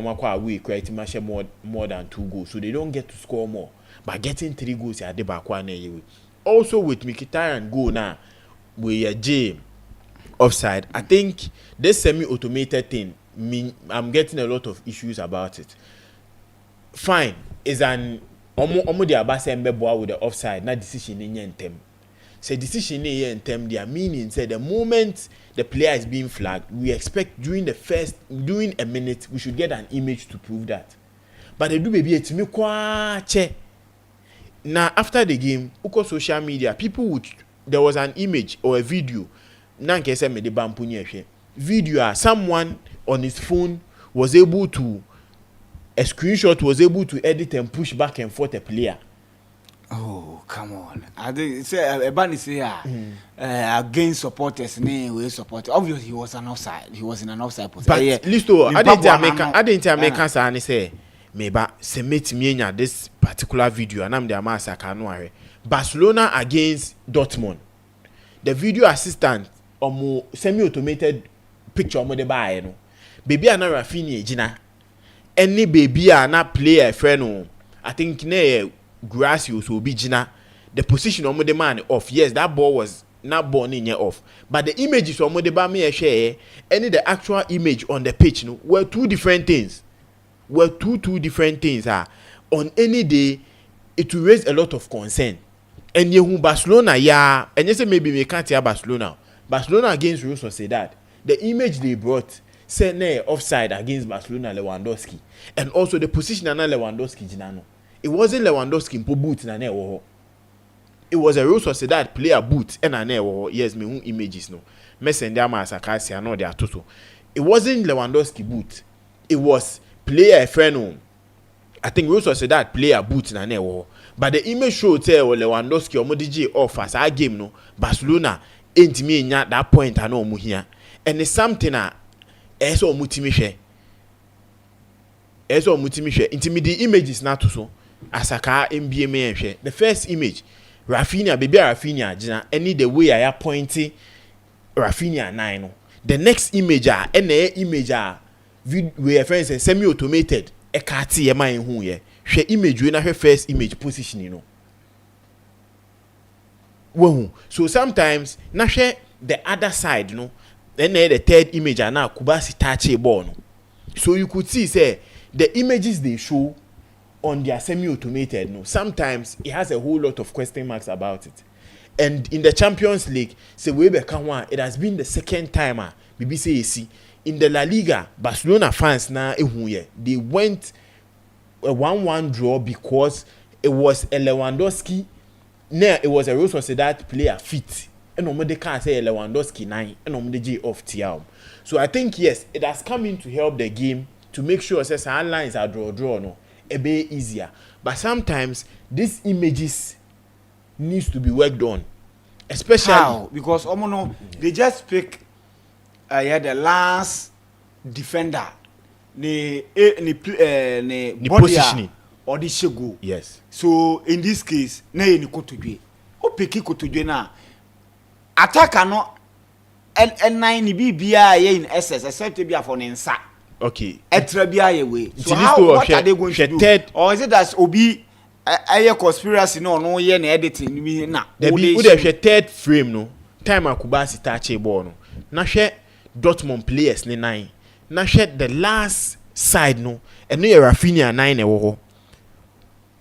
Speaker 3: we create more than 2 goals, so they don't get to score more. But getting 3 goals also with Mkhitaryan goal now with a J offside. I think this semi-automated thing, I'm getting a lot of issues about it. Fine, is an omo the abase mbeboa with the offside, na decision in yentem. say decision in term their meaning say the moment the player is being flagged, we expect during a minute we should get an image to prove that. But they do baby it me kwa che. Now after the game, uko social media, there was an image or a video. Nanke say me de bampunye video someone on his phone was able to a screenshot was able to edit and push back and forth a player.
Speaker 1: Oh, come on. I think say a band is here against supporters we support. Obviously he was an offside. He was in an offside position.
Speaker 3: But listo, I didn't American say maybe say meet me this particular video and I'm the Amasa Kanuare. Barcelona against Dortmund. The video assistant semi-automated picture omo de buy no. Baby ana Rafinha Gina. Any baby ana player friend I think Gracious will be Gina. The position of the man off. Yes, that ball was not born in here off. But the images of the me share any the actual image on the pitch were two different things. Were two different things. On any day, it will raise a lot of concern. And you Barcelona, and you say maybe we can't hear Barcelona. Barcelona against Real Sociedad. The image they brought said offside against Barcelona Lewandowski. And also the position of Lewandowski Ginano. It wasn't Lewandowski in boot na newo. It was a Real Sociedad player boot and a newo. Yes, me images no. Messenger ma sakasi no they are toto. It wasn't Lewandowski boot. It was player friend. I think Real Sociedad player boot na newo. But the image show tell Lewandowski or DJ off as our game no. Barcelona ain't me nya that point I know here. And it's something eso mutimi intimi the images na to so. Asaka NBA me the first image Rafinha baby Rafinha Gina any the way I pointing Rafinha 9 the next image image we friends semi automated e kati e man hu ye hwe image we na hwe first image position so sometimes na hwe the other side then the third image na Kubasi touch a ball so you could see say the images they show on their semi-automated, sometimes it has a whole lot of question marks about it. And in the Champions League, it has been the second time BBC in the La Liga, Barcelona fans they went a 1-1 draw because it was a Lewandowski, it was a Real Sociedad player fit. And they can't say Lewandowski 9 and J off Tiam. So I think yes, it has come in to help the game to make sure that our lines are draw a bit easier. But sometimes these images needs to be worked on, especially
Speaker 1: how? Because they just pick the last defender the
Speaker 3: positioning
Speaker 1: or the shego.
Speaker 3: Yes.
Speaker 1: So in this case, ni kotodwe. O pick kotodwe na attacker no and ni bibia ye in SS except to be for nsa.
Speaker 3: Okay.
Speaker 1: Way. So what are they going to do? Or is it that Obi a conspiracy no ye na editing me na?
Speaker 3: There be third frame no. Time Kubasi touch a ball no. Na share Dortmund players ni 9. Na share the last side no. And no Rafinha 9 e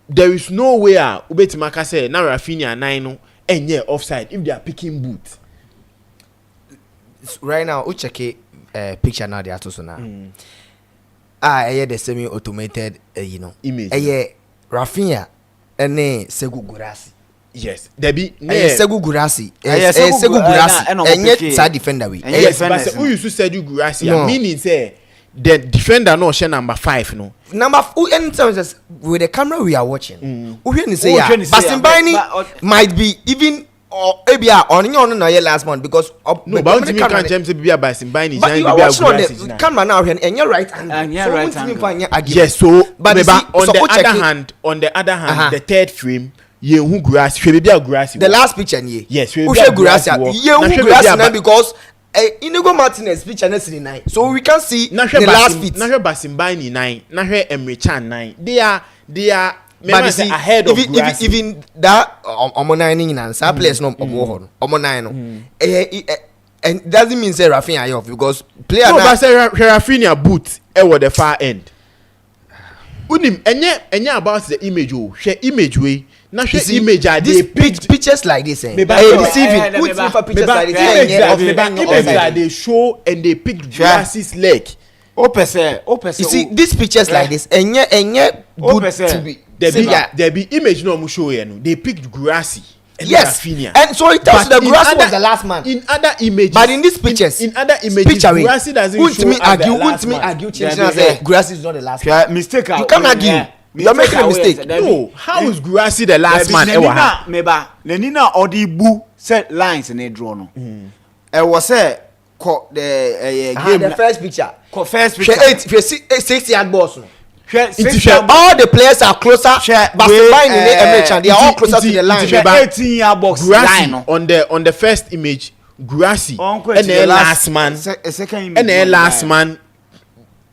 Speaker 3: there is no way Ubetimaka say na Rafinha 9 no and yeah offside if they are picking boot.
Speaker 2: Right now, we check picture now they are also now. I the semi-automated,
Speaker 3: image.
Speaker 2: Rafinha and Segu Gurasi.
Speaker 3: Yes, there be
Speaker 2: Segu Gurasi. Segu Gurasi. And yet, side defender we.
Speaker 3: Yes, but who used to say you Gurasi? Meaning say the defender no share number 5 no.
Speaker 2: Number anytime with the camera we are watching. Who can say Basimbani might be even. Or ABR on your last month because
Speaker 3: no, but you can't James be a Basimbani.
Speaker 2: But you are watching on the camera now and you're right hand.
Speaker 3: Yes, so but on the other hand, the third frame, you who grass should be a grassy.
Speaker 2: The last picture,
Speaker 3: yes,
Speaker 2: who should grass because Inigo Martinez picture next in 9. So we can see the last bit.
Speaker 3: Not Basimbani 9, not Emre Chan 9. They are. But you see, ahead of
Speaker 2: even that Omo 9 and some players no Omo 9 and doesn't mean say Rafinha off because player
Speaker 3: no but say Rafinha boot at the far end. unim enye about the image o share image way na share image are they
Speaker 2: pictures like this
Speaker 3: deceiving
Speaker 2: who's for pictures like this
Speaker 3: image that they show and they pick Grassie's leg
Speaker 2: you see these pictures like this enye good to be
Speaker 3: there be image no show here no they picked Grassie.
Speaker 2: Yes, and so it tells the Grassie was the last man.
Speaker 3: In other images,
Speaker 2: but in these pictures,
Speaker 3: in other images, Grassie doesn't show as the last man.
Speaker 2: Argue, Grassie is not the last man.
Speaker 1: Mistake.
Speaker 2: You can't argue. You're making a mistake.
Speaker 3: No, how is Grassie the last man ever?
Speaker 1: Meba, Nenina Odibu set lines in a drone. I was the
Speaker 2: first picture.
Speaker 1: First picture.
Speaker 2: 6-yard boss. All the players are closer. They are all closer to the line.
Speaker 1: 18-yard box line
Speaker 3: on the first image. Grassie and the last man. And the last man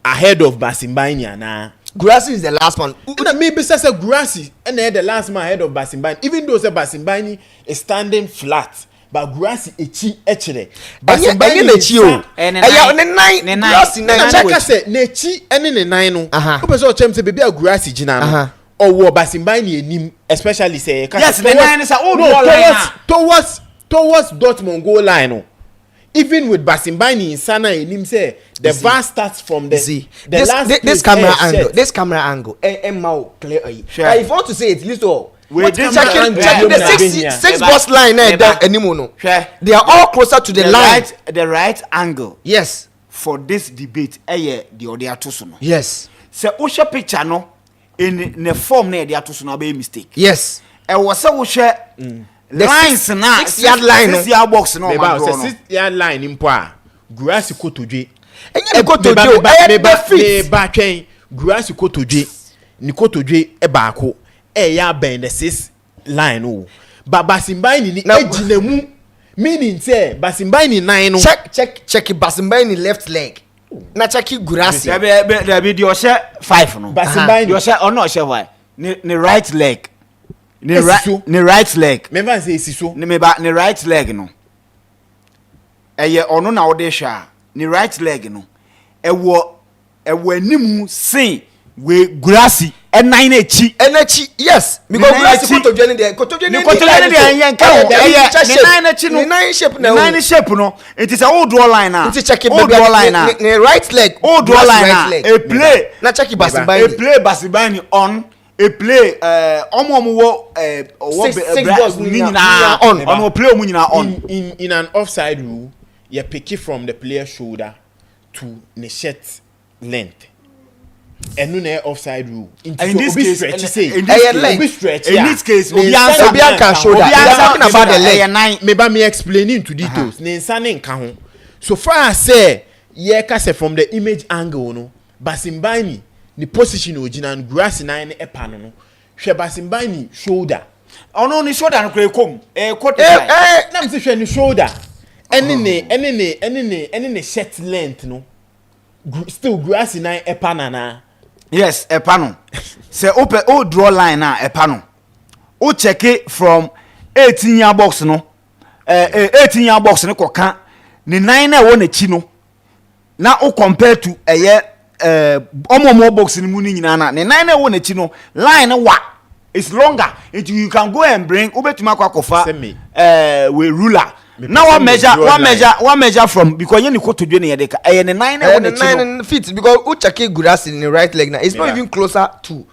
Speaker 3: ahead of Basimbani na.
Speaker 2: Grassie is the last man.
Speaker 3: Maybe says a Grassie and the last man ahead of Basimbani. Even though Basimbani is standing flat. But Grassie echi
Speaker 2: Basimbani echi o.
Speaker 3: Grassie nine. Check say nechi ene ne nine no. Ope so chem say baby a Grassie gina no. Owo Basimbani enim especially say
Speaker 1: yes the nine is a old line
Speaker 3: towards Dortmund goal line no. Even with Basimbani in Sana enim say the VAR starts from
Speaker 2: this camera angle mau clear if you want to say it list all check the six boss line anymore. They are all closer to the line.
Speaker 1: The right angle.
Speaker 2: Yes.
Speaker 1: For this debate, the audio atosuno.
Speaker 2: Yes.
Speaker 1: So, Osha picture no in the form near the atosuno be mistake.
Speaker 2: Yes.
Speaker 1: Was a Osha lines na
Speaker 2: 6-yard line.
Speaker 1: 6-yard box no.
Speaker 3: 6-yard line in poa. Grassie kotoje.
Speaker 2: Enye kotoje.
Speaker 3: Grassie kotoje. Ni kotoje ebako. Ya bend the 6 line o but Basimbani ni ejinemu meaning say Basimbani 9 no
Speaker 2: check Basimbani left leg na check Grassie
Speaker 1: there be the 5 no
Speaker 3: Basimbani
Speaker 1: you say or no say why ni right leg ni right leg
Speaker 3: me van say siso
Speaker 1: ni right leg no ono na ode hwa ni right leg no ewo animu sin we Grassie energy
Speaker 2: yes because Grassie kotojeni there nine shape no it is a old draw line now old draw line now right leg
Speaker 1: old draw line now a play
Speaker 2: na check
Speaker 1: Basimbani on a play omo play on
Speaker 3: in an offside rule you pick it from the player's shoulder to the shirt length. And no offside rule. In this case,
Speaker 1: in this case, Obian
Speaker 2: can show that.
Speaker 1: Talking about the leg.
Speaker 3: Maybe me explaining to details. Nensane nka ho. So far as say, kase from the image angle no, Basimbani the position original and Grassie nine epa no. Hwe Basimbani shoulder.
Speaker 1: Ono ni shoulder no kre kom.
Speaker 3: Na me hwe ni shoulder. Any shirt length no. Still Grassie nine epa na.
Speaker 1: Yes, epa no. Say open draw line na epa no. O check it from 18-yard box no. 18-yard box no koka. Ni 9 na won echi no. Na o compare to omo box ni mu ni nyina na. Ni 9 na won echi no. Line wa is longer. You can go and bring obetuma kwakofa we ruler. Now one measure from because you need to do any edeka. And 9
Speaker 2: feet because Uchaki Grassie in the right leg now. It's not even closer to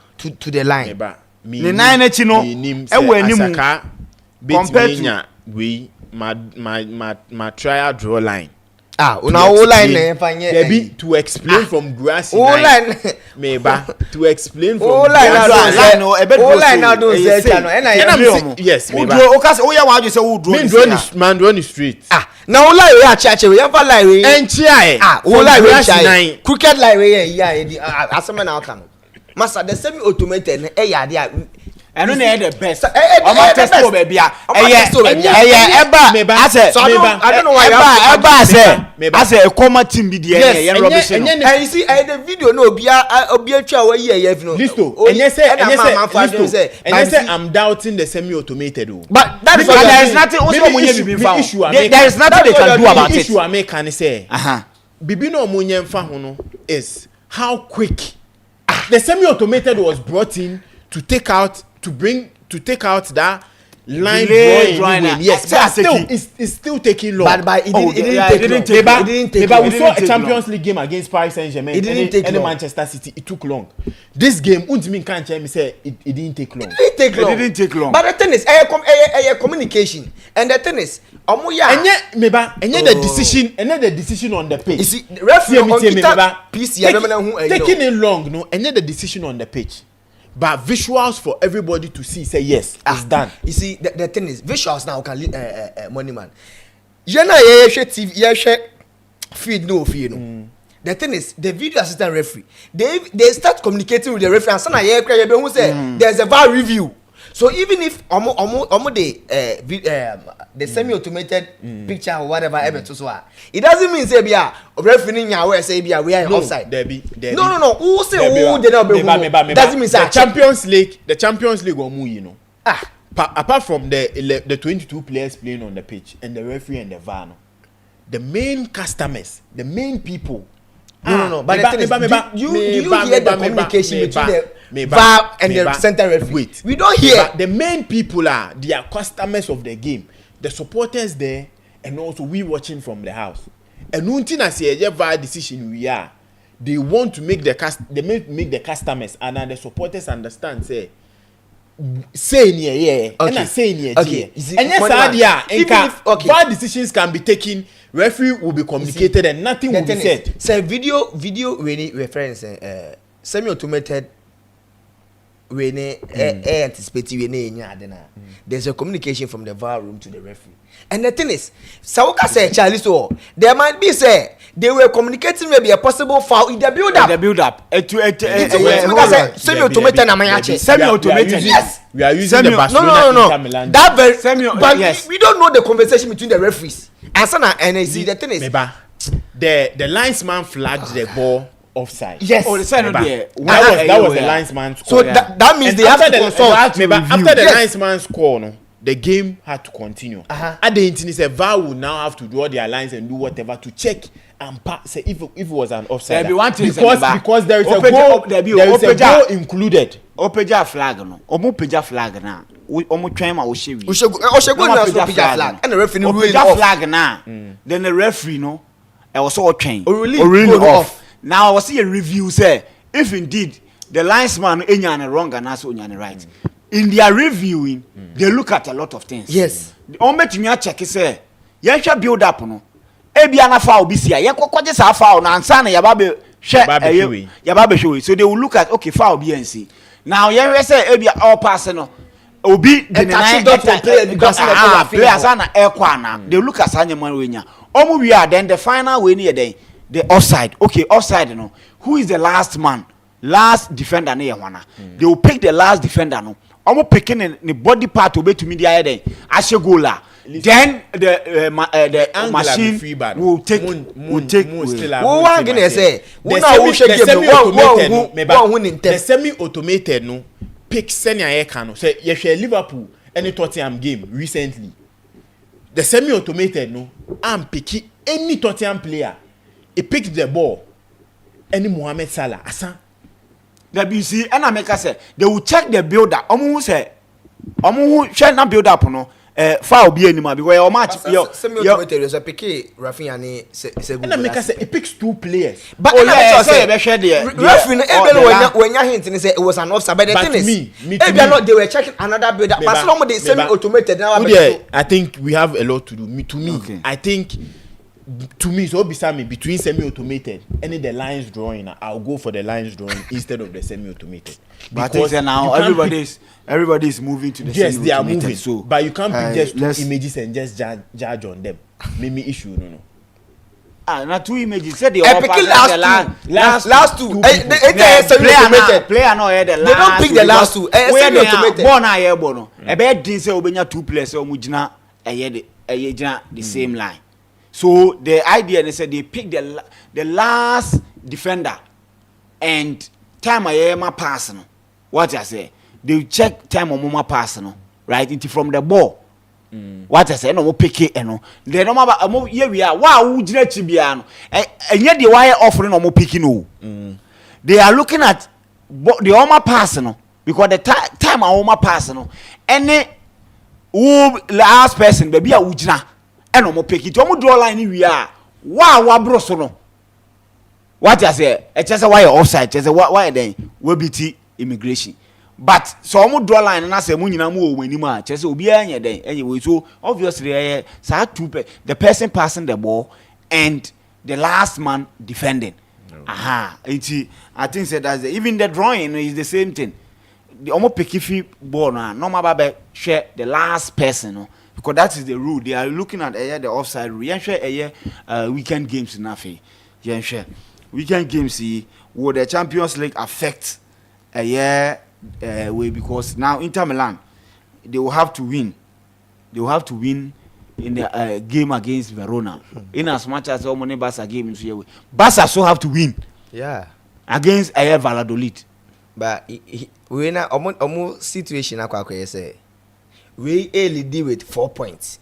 Speaker 2: the line.
Speaker 1: The 9 chino.
Speaker 3: Compared to we my trial draw line.
Speaker 2: Una whole line
Speaker 3: there be to explain from Grassie
Speaker 2: whole line
Speaker 3: to explain from
Speaker 2: whole line now don't say channel
Speaker 3: yes man draw the street
Speaker 2: now whole line we are church we ever line we whole line we chai crooked line we asema na aka no master the semi automated ya dey
Speaker 1: I don't know the best. I'm test for baby. I don't know why. I say a comma team be the
Speaker 2: and you see the video no be try here no.
Speaker 3: Listo. And you say I'm doubting the semi automated.
Speaker 1: But that is there is nothing also there is nothing they can do about it.
Speaker 3: Issue I make can say. Bibi no munye mfa ho no is how quick the semi-automated was brought in to take out that line drawing. Yes, but still, it's still taking long.
Speaker 2: But it didn't take long.
Speaker 3: We saw a Champions League game against Paris Saint-Germain.
Speaker 2: It didn't take long.
Speaker 3: Manchester City. It took long. This game, Untimin can't tell me say it didn't take long.
Speaker 2: It didn't take long. But the thing is, communication, and the thing is,
Speaker 3: the decision on the pitch.
Speaker 2: You see, the referee
Speaker 3: taking it long, no, and the decision on the pitch. But visuals for everybody to see, say yes, it's done.
Speaker 2: You see, the thing is, visuals now can lead money man. You know, TV, feed no. The thing is, the video assistant referee, they start communicating with the referee, and suddenly who say there's a VAR review. So even if the semi-automated picture or whatever it doesn't mean say referee nyawe say we are offside. No. Who say who they not be? Doesn't mean
Speaker 3: the Champions League you know. Apart from the 22 players playing on the pitch and the referee and the VAR, the main customers, the main people.
Speaker 2: No. But the thing is, do you hear the communication between the VAR and the center referee?
Speaker 3: Wait,
Speaker 2: we don't hear.
Speaker 3: The main people are customers of the game, the supporters there, and also we watching from the house. And until I say a VAR decision, they want to make the customers and the supporters understand. Say
Speaker 2: okay.
Speaker 3: And yes, even if VAR decisions can be taken. Referee will be communicated and nothing will be said.
Speaker 2: So video reference semi-automated when anticipating there's a communication from the VAR room to the referee. And the thing is, Sauka said Charlie, so there might be say they were communicating maybe a possible foul in the build-up. Semi-automated
Speaker 3: semi-automated. Yes. We are using the
Speaker 2: Barcelona. That very but yes. We don't know the conversation between the referees. And see the thing is
Speaker 3: the linesman flagged the ball offside.
Speaker 2: Yes.
Speaker 1: Oh, the sign there.
Speaker 3: That was the linesman's call.
Speaker 2: So that means they have to consult.
Speaker 3: After the linesman's call, no, the game had to continue. At the internet, VAR will now have to draw their lines and do whatever to check and say if it was an offside. Because there is a goal included.
Speaker 1: Opeja flag no. Omo peja flag na. Omo twen ma o shewi.
Speaker 2: Oshego na so peja flag. And the referee will
Speaker 1: off flag na. Then the referee no e was so twen. Really off. Now I was see a review say if indeed the linesman enya wrong and also enya right. In their reviewing, they look at a lot of things.
Speaker 2: Yes.
Speaker 1: On betimi a check say yen hwa build up no. E bia na foul bi sia. Ye kokwaje sa foul na ansa na yaba be hwe. So they will look at okay foul bi NC. Now you say ebia all pass no obi deny player because players na ekwa na they look at sanya man we nya omo we are then the final way near the offside. Okay, offside no, who is the last defender na ye wana. They will pick the last defender no, omo picking the body part obe to me the eye ashe goaler. Then the machine will take
Speaker 3: the semi-automated no pick senior Ekano say you share Liverpool any Tottenham game recently. The semi-automated no am picking any Tottenham player. He picked the ball any Mohamed Salah asa.
Speaker 1: The BC and America say they will check the builder. Omo say omo share na build up no. Foul be anymore because your match
Speaker 2: semi-automated is a picky Rafinha ni se
Speaker 3: and make us say it picks two players.
Speaker 2: But say referee when you hint and say it was an offside. But the thing is they were checking another builder. But some they semi-automated now.
Speaker 3: I think we have a lot to do. To me, okay. I think to me so beside me between semi-automated and the lines drawing, I'll go for the lines drawing instead of the semi-automated.
Speaker 1: Because now everybody's moving to the
Speaker 3: yes, they are moving. So, but you can't pick just two images and just judge on them. Maybe issue no.
Speaker 1: Not two images. Said the
Speaker 2: last two.
Speaker 1: Player no the last.
Speaker 2: They don't pick the last two. Semi-automated.
Speaker 1: Born aye bono. Ebe din say obenya two players so mugina the same line. So the idea they said they pick the last defender and time I pass no. What I say? They check time on mama pass no. Right into from the ball. What I say no pick it no. They no ma here we are. Wow, ujina chibia no. And yet the wire offering no picking no. They are looking at but the Oma pass no because the time a Oma pass no any who last person baby a ujina and omo pick it omo draw line we are wa bro so no what I say e just why offside just why then we BT immigration but so omo draw line na say mu nyina mu o mani ma just obi anya den anyway so obviously say the person passing the ball and the last man defending. Aha, I think say that's even the drawing is the same thing. The almost picky ball now. Normal baby share the last person, no? Because that is the rule. They are looking at the offside rule. Yeah, share weekend games nothing. Yeah, share weekend games. Will the Champions League affect way because now Inter Milan they will have to win. They will have to win in the game against Verona. In as much as all money Barca game is here, Barca so have to win.
Speaker 2: Yeah,
Speaker 1: against Valladolid.
Speaker 2: But we na omo situation akwa say we lead with 4 points.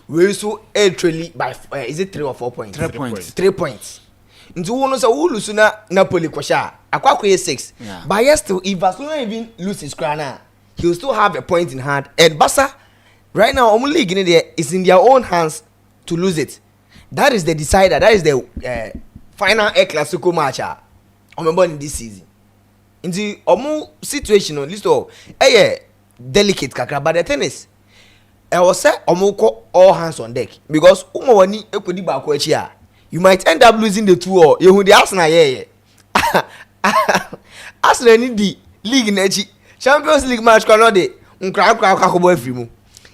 Speaker 2: We so literally by is it 3 or 4 points?
Speaker 1: 3 points.
Speaker 2: 3 points. Into one so who lose na Napoli kwasha akwa 6.
Speaker 1: Yeah.
Speaker 2: But yes still if Barcelona even lose his crown, he will still have a point in hand. And Barca right now omo league in there is in their own hands to lose it. That is the decider. That is the final El Clasico match. Remember in this season. In the situation on list of delicate kakra, but the thing is I was say all hands on deck because wani ekodi ba ko echi you might end up losing the 2-0 you the Arsenal Arsenal need the league na echi Champions League match kan no dey nkran kwakobo afrimu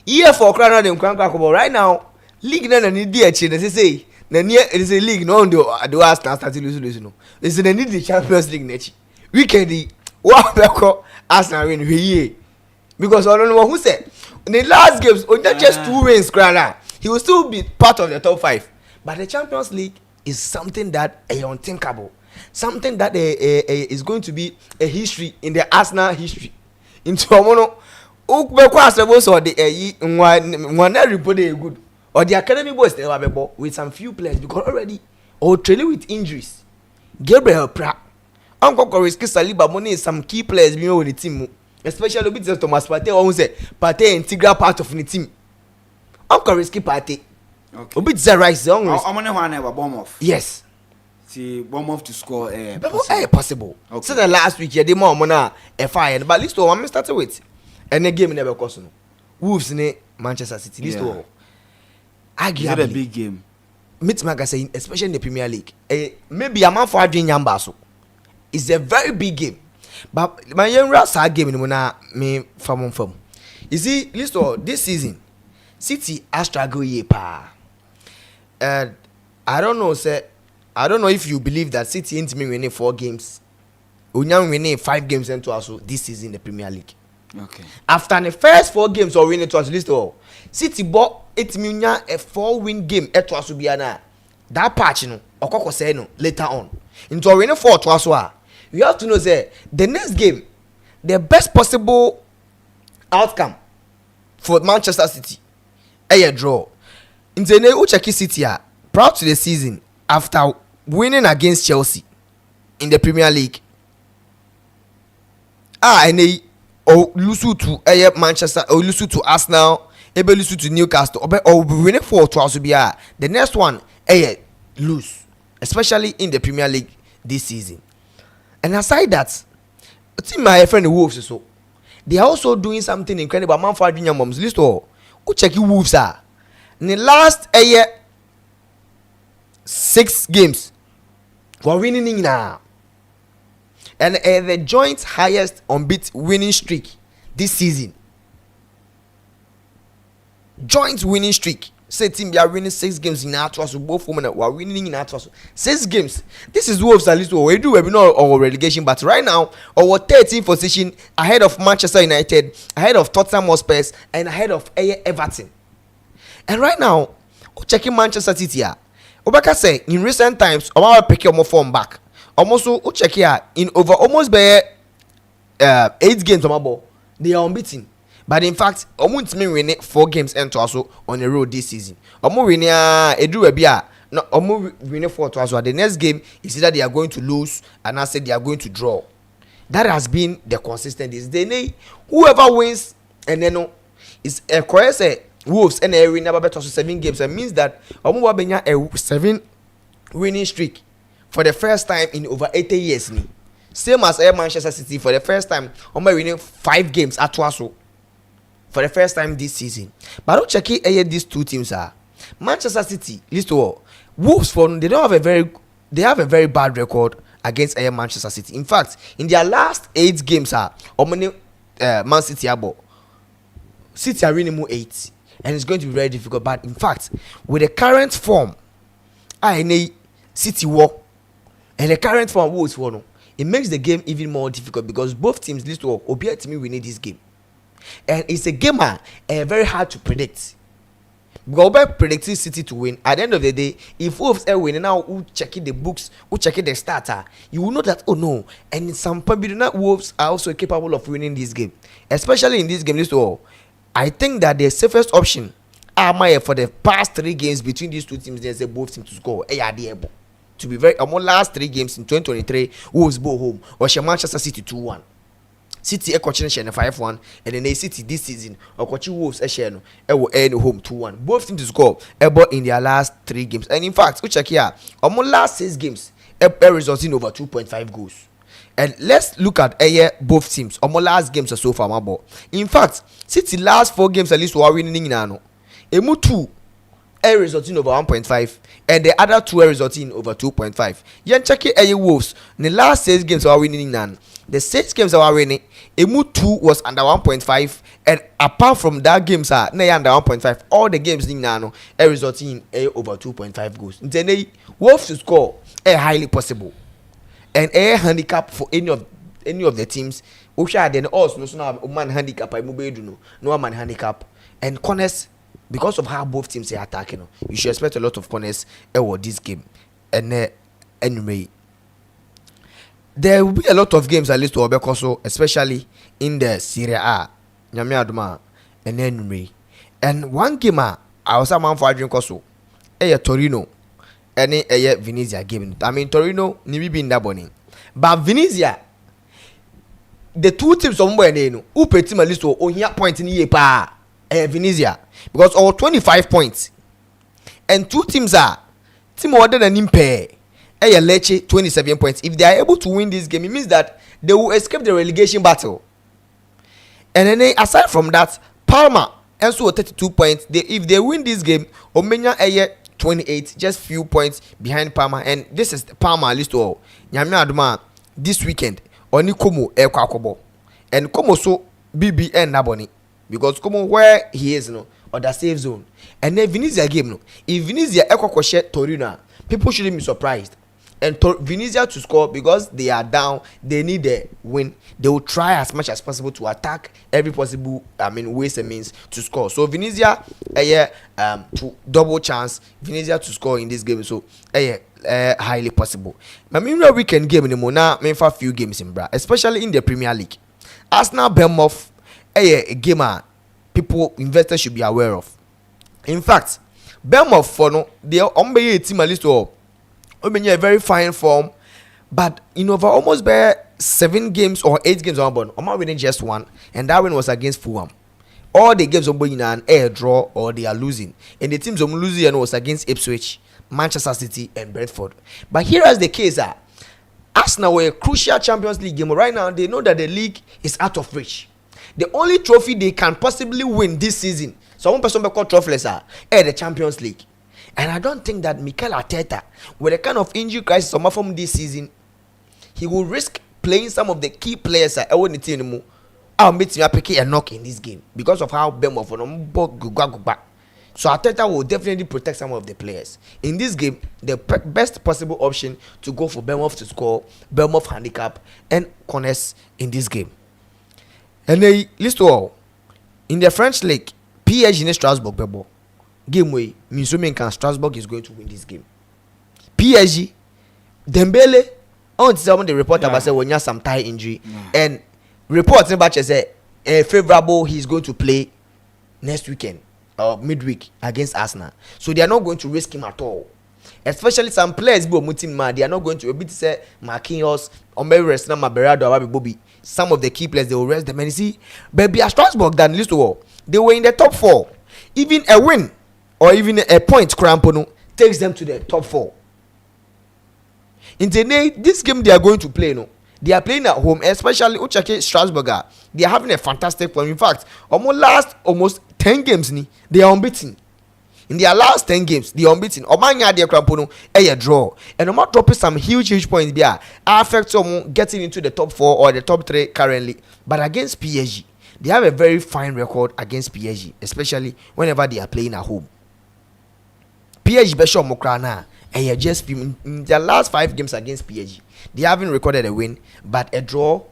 Speaker 2: year for kran no dey nkran kwakobo right now league na need dey echi na say na near it is a league no on the Arsenal start losing no it's the need the Champions League na echi weekend what beko Arsenal win here because I don't know who said in the last games only just 2 wins he will still be part of the top 5 but the Champions League is something that is unthinkable, something that is going to be a history in the Arsenal history into omono beko Arsenal so the one report good or the academy boys they have with some few players because already or trailing with injuries. Gabriel Pratt Uncle Koriski Saliba money is some key players being on the team, especially with Thomas Partey. Who say Partey integral part of the team. Uncle Koriski Partey. Okay. Obi Zerais.
Speaker 1: I'm only one ever bomb off.
Speaker 2: Yes.
Speaker 1: See bomb off to score.
Speaker 2: Possible. Okay. So the last week yeah, the more mona a fire. But list one I'm started with. And the game never cost no. Wolves in Manchester City. List one.
Speaker 1: Is it a big game?
Speaker 2: Meet magazine, especially in the Premier League. Maybe a man for Adrian Yambaso. It's a very big game. But my young Rasa game in Mona me from. You see, listen, this season, City has struggled ye pa. And I don't know if you believe that City ain't me winning 4 games. Unyam winning 5 games into us this season in the Premier League.
Speaker 1: Okay.
Speaker 2: After the first 4 games or winning to us, listen, City bought it mean a 4-win game at us biana. That patch no, okoko say no later on. Into winning 4 to us you have to know say the next game, the best possible outcome for Manchester City, a draw. In the Ucheki City proud to the season after winning against Chelsea in the Premier League. And they lose to Manchester or lose to Arsenal, able lose to Newcastle or winning 4 to us the next one lose, especially in the Premier League this season. And aside that, team my friend the Wolves so they are also doing something incredible. Man for junior moms list or who check you Wolves are in the last 6 games we're winning now. And the joint highest unbeat winning streak this season. Joint winning streak. Say team we are winning 6 games in Atlas. Both women we are winning in Atlas. 6 games. This is Wolves at least we do not our relegation, but right now our 13th position ahead of Manchester United, ahead of Tottenham Hotspur, and ahead of Everton. And right now, checking Manchester City. Obaka say in recent times, our pick your form back. Almost check here in over almost 8 games they are unbeaten. But in fact, almost me winning 4 games and also on the road this season. Almost winning no almost winning 4 to also. The next game is either they are going to lose and I said they are going to draw. That has been the consistent. Is they whoever wins and then is a correct say Wolves and a win about 7 games. It means that Omubabenya a 7 winning streak for the first time in over 80 years. Same as Manchester City for the first time. Omba winning 5 games at Twaso for the first time this season. But don't check it. These two teams are Manchester City. List all Wolves for they have a very bad record against Manchester City. In fact, in their last 8 games are Man City abo. City are winning 8, and it's going to be very difficult. But in fact, with the current form, City war and the current form Wolves for no, it makes the game even more difficult because both teams list to obey to me we need this game, and it's a game very hard to predict. Because by predicting City to win, at the end of the day, if Wolves are winning now, who checking the books, who checking the starter, you will know that, oh no, and in some point, Wolves are also capable of winning this game. Especially in this game, I think that the safest option for the past 3 games between these two teams, there's a both teams to score. To be very, last 3 games in 2023, Wolves go home, or Manchester City 2-1. City coaching share 5-1, and then City this season or coaching Wolves share no home 2-1. Both teams to score in their last 3 games, and in fact, we check here last 6 games resulting over 2.5 goals. And let's look at both teams last games are so far. In fact, City last 4 games at least were winning now. 2 resulting over 1.5, and the other 2 resulting over 2.5. Yen check Wolves in the last 6 games are winning now. The 6 games are winning. 2 was under 1.5, and apart from that games are under 1.5. All the games now resulting in over 2.5 goals. Then Wolves to score highly possible, and a handicap for any of the teams. Then also no man handicap. No man handicap and corners because of how both teams are attacking. You should expect a lot of corners this game, and anyway. There will be a lot of games at least to Obekoso, especially in the Serie A, Nyame Adoma, and anyway. And one game I was a man for Adrian Koso, Torino, and Venezia game. I mean Torino, ni be in that bonning. But Venezia, the 2 teams somewhere who pay team at least to here point in year pa Venezia because all 25 points, and 2 teams are team other than Impe. Lecce 27 points. If they are able to win this game, it means that they will escape the relegation battle. And then aside from that, Parma also 32 points. If they win this game, Omenya 28, just few points behind Parma. And this is the Parma list all. Nyame Adoma this weekend Oni Como Kwakobo. And Como so BBN Naboni. Because Como where he is or the safe zone. And then Venezia game if Venezia Ekwakoshe Torino, people shouldn't be surprised. And Venezia to score because they are down. They need a win. They will try as much as possible to attack every possible ways and means to score. So Venezia to double chance Venezia to score in this game. So highly possible. But weekend game anymore now. For few games in Bra, especially in the Premier League. Arsenal Bournemouth a game people investors should be aware of. In fact, Bournemouth for no they are team at least all. A very fine form, but over almost 7 games or 8 games on board, I'm winning just 1, and that win was against Fulham. All the games on board in an air draw or they are losing, and the teams on losing was against Ipswich, Manchester City, and Brentford. But here is the case: Arsenal were a crucial Champions League game. Right now, they know that the league is out of reach. The only trophy they can possibly win this season, so one person called trophyless the Champions League. And I don't think that Mikel Arteta, with the kind of injury crisis from this season, he will risk playing some of the key players at the team. I'll meet him pick a knock in this game because of how Bournemouth go. So Arteta will definitely protect some of the players. In this game, the best possible option to go for Bournemouth to score, Bournemouth handicap, and corners in this game. And they list all in the French league, PSG in Strasbourg Bebo. Game way means Strasbourg is going to win this game. PSG, Dembele, on someone the report about say when you have some thigh injury, and reports about say favorable he's going to play next weekend or midweek against Arsenal. So they are not going to risk him at all. especially some players be omu team man, they are not going to be to say Marquinhos or maybe rest na Maberado or Bobby. Some of the key players they will rest them, and you see, baby at Strasbourg than least of all, they were in the top 4. Even a win or even a point crampono takes them to the top 4. In the this game they are going to play, no, they are playing at home, especially Uchake Strasbourg. They are having a fantastic form. In fact, almost 10 games they are unbeaten. In their last 10 games, they are unbeaten. Omanya de Crampono a draw, and Omar dropping some huge points there. Affect some getting into the top 4 or the top 3 currently. But against PSG, they have a very fine record against PSG, especially whenever they are playing at home. PSG Besho Mokrana. And just in their last 5 games against PSG, they haven't recorded a win, but a draw.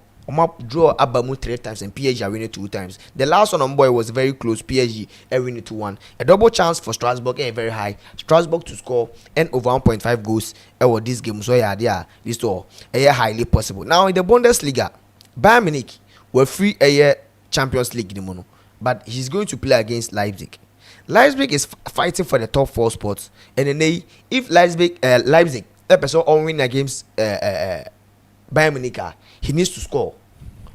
Speaker 2: Draw Abamu 3 times and PSG are winning 2 times. The last one on boy was very close. PSG are winning 2-1. A double chance for Strasbourg and very high. Strasbourg to score and over 1.5 goals over this game. So yeah, this all highly possible. Now in the Bundesliga, Bayern Munich were free a year Champions League mono, but he's going to play against Leipzig. Leipzig is fighting for the top 4 spots, and then if Leipzig that person on win against Bayern Munich, he needs to score.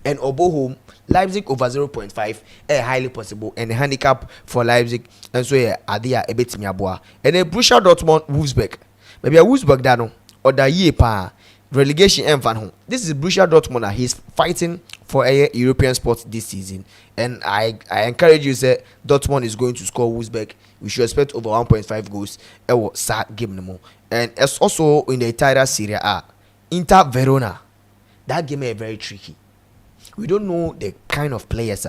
Speaker 2: And Obo home, Leipzig over 0.5 highly possible, and a handicap for Leipzig, and so yeah, Adia a bit miabua. And then Borussia Dortmund Wolfsburg, maybe a Wolfsburg dano or the year pa relegation and van home. This is Borussia Dortmund. He's fighting for a European spot this season, and I encourage you say Dortmund is going to score Wolfsburg. We should expect over 1.5 goals. Game no more. And it's also in the entire Serie A, Inter Verona. That game is very tricky. We don't know the kind of players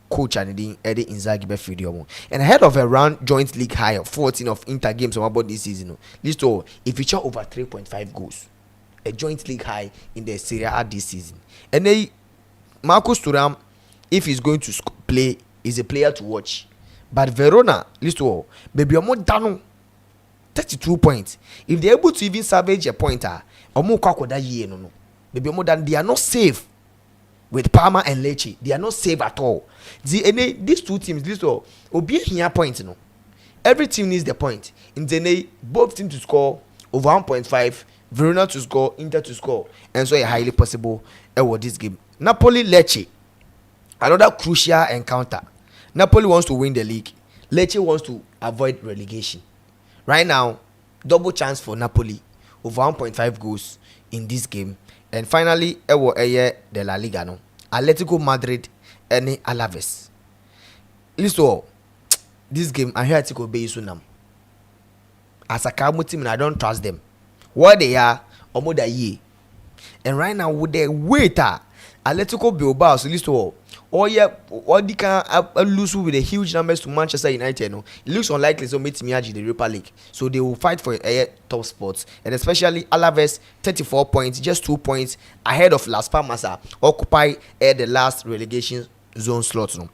Speaker 2: coach and Eddie Inzaghi be video. And ahead of a round joint league high of 14 of Inter games about this season, list all if feature over 3.5 goals, a joint league high in the Serie A this season. And then Marcus Thuram, if he's going to play, is a player to watch. But Verona, list all, baby more down 32 points. If they're able to even salvage a pointer, or more that year, no. Baby more than they are not safe with Parma and Lecce. They are not safe at all. These 2 teams, this all be here point, no. Every team needs the point. In the both teams to score over 1.5, Verona to score, Inter to score, and so a highly possible this game. Napoli Lecce, another crucial encounter. Napoli wants to win the league. Lecce wants to avoid relegation. Right now, double chance for Napoli, over 1.5 goals in this game. And finally, the La Liga, no. Atletico Madrid and Alaves. Listen, this game, I hear Atletico be Sunam. As a Kamu team, and I don't trust them. What they are, more than year. And right now, with the waiter, Atletico Bilbao, so listen, they can lose with the huge numbers to Manchester United. No, it looks unlikely so meet Miyaji the Europa League. So they will fight for top spots, and especially Alaves 34 points, just 2 points ahead of Las Palmas, occupy the last relegation zone slot. No,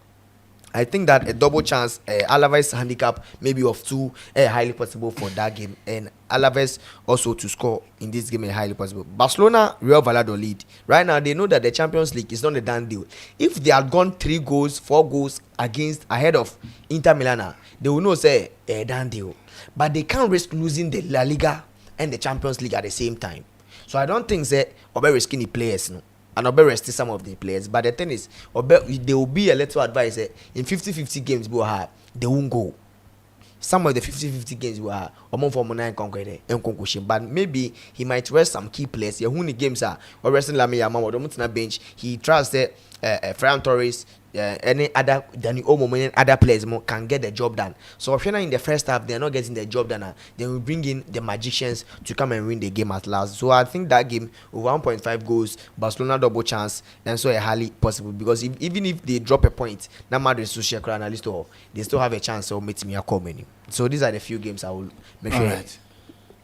Speaker 2: I think that a double chance, Alaves handicap maybe of 2, highly possible for that game, and Alaves also to score in this game highly possible. Barcelona, Real Valladolid. Right now, they know that the Champions League is not a done deal. If they had gone 3 goals, 4 goals ahead of Inter Milan, they will know say a done deal. But they can't risk losing the La Liga and the Champions League at the same time. So I don't think say Obe risking the players, no. And Obe resting some of the players. But the thing is, there will be a little advice in 50-50 games, they won't go. Some of the 50-50 games were for Mona and concussion, but maybe he might rest some key players. The games are or resting Lamia Mama or bench. He trusts that Ferran Torres, any other Danny Olmo and other players can get the job done. So if you're not in the first half, they're not getting the job done. They will bring in the magicians to come and win the game at last. So I think that game over 1.5 goals, Barcelona double chance, and so a highly possible because even if they drop a point, no matter the social analyst or they still have a chance of meeting me a comment. So these are the few games I will make sure.
Speaker 3: Right.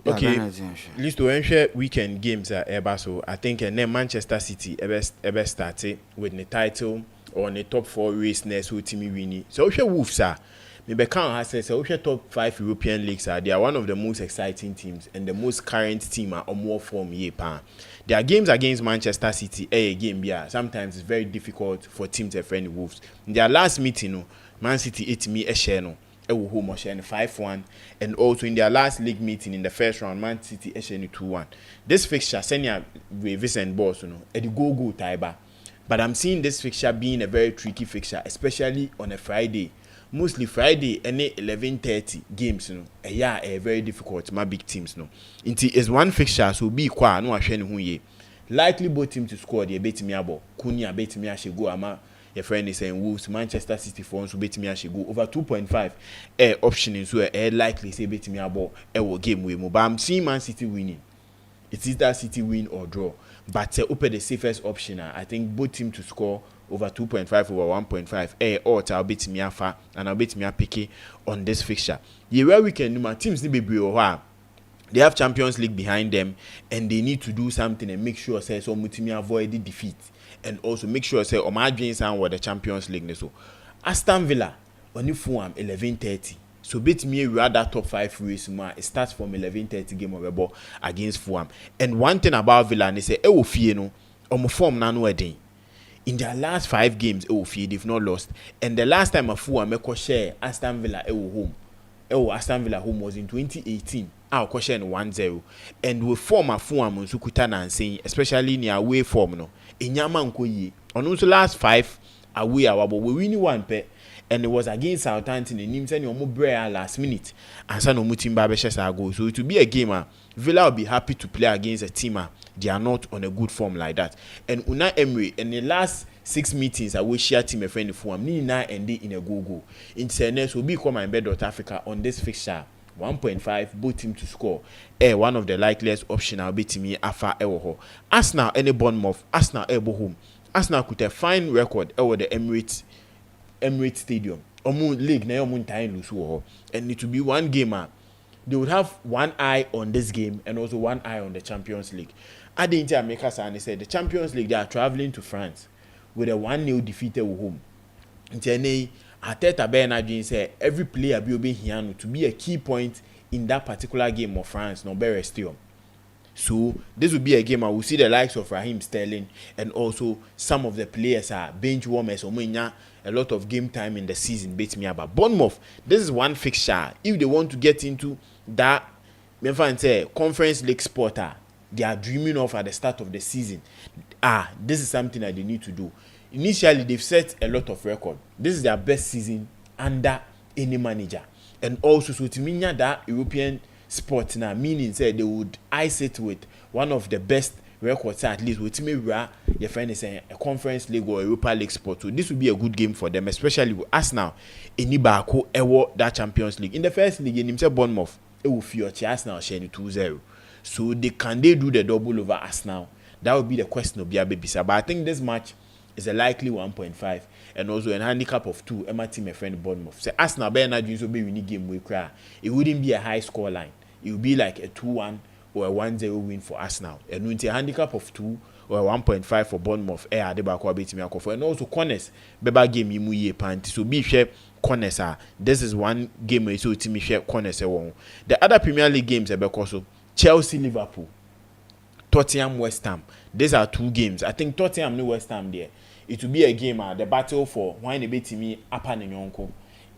Speaker 3: Okay, at least to ensure weekend games are ever so. I think then Manchester City ever started with the title or the top 4 race next who team winning. So we Wolves are maybe can't has said so we top 5 European leagues are they are one of the most exciting teams and the most current team are on more form year pan. Their games against Manchester City a game sometimes it's very difficult for teams to defend the Wolves. In their last meeting, Man City 8 me a share no. ɛwɔ home ɔhyɛ no 5-1, and also in their last league meeting in the first round Man City ɛhyɛ no 2-1. This fixture senior Vincent Boss no ɛde go taiba, but I'm seeing this fixture being a very tricky fixture, especially on a Friday. Mostly Friday any 11:30 games no ɛyɛ very difficult my big teams no. Nti is one fixture so be kwa no ahwɛ ne ho ye. Likely both teams to score the betimi abo. Kunya betimi ahye go ama your friend is saying Wolves Manchester City for so betimi ahye go over 2.5 option in so likely say betimi abo will game we mo, but I'm seeing Man City winning. It's either City win or draw, but open the safest option. I think both teams to score over 2.5 over 1.5 or I'll bet me afa and I'll bet me a picky on this fixture. Yeah, where we can my teams need be or they have Champions League behind them and they need to do something and make sure say so mutimi avoid the defeat and also make sure say my dreams and what the Champions League so Aston Villa on Fulham 11:30. So bet me we are that top 5 race ma it starts from 11:30 game of the ball against Fulham. And one thing about Villa they say e fie no omo form na no edin. In their last 5 games fie they've not lost, and the last time a Fulham share Aston Villa home Aston Villa home was in 2018. Our question 1-0, and we form a Fulham on Sukuta and saying especially near away form no enyama nko yi on also last 5 away our but we win one pet. And it was against Southampton and him saying omo break last minute and so no mutimba be shesa go, so it will be a game Villa will be happy to play against a team they are not on a good form like that. And Unai Emery in the last 6 meetings I will share team a friend for me now and in a go in Senes will be come MYBET.AFRICA on this fixture 1.5 both team to score one of the likeliest option I'll be to me afa ewo Arsenal any Bournemouth Arsenal ebo home Arsenal could a fine record over the Emirates Stadium. Omu league na omu time lose and it will be one game they would have one eye on this game and also one eye on the Champions League. At the Inter Americas and they said the Champions League they are traveling to France with a 1-0 defeat at home. Intene Arteta Bernardin said every player be obeying here to be a key point in that particular game of France no better still. So this will be a game I will see the likes of Raheem Sterling and also some of the players are bench warmers or a lot of game time in the season beats me about Bournemouth. This is one fixture if they want to get into that conference league spot they are dreaming of at the start of the season. This is something that they need to do. Initially they've set a lot of record. This is their best season under any manager, and also so to mean that European sport now meaning say they would ice it with one of the best records at least with me your friend is a conference league or Europa League sport. So this will be a good game for them, especially with Arsenal in Ibako ewo that Champions League in the first league in himself Bournemouth it will fear Arsenal sharing 2-0. So they do the double over Arsenal? That would be the question of Biabe Bisa. But I think this match is a likely 1.5 and also a handicap of 2. Emma team a friend Bournemouth. So Arsenal Bernard Jones will be winning game we cry. It wouldn't be a high score line. It would be like a 2-1 or a 1-0 win for Arsenal. And with a handicap of 2 or a 1.5 for Bournemouth, and also corners, Beba game you muye panty. So be share corners this is one game where so team share corners. The other Premier League games are because Chelsea, Liverpool, Tottenham, West Ham. These are 2 games. I think Tottenham and West Ham there. It will be a game the battle for why they beat me up and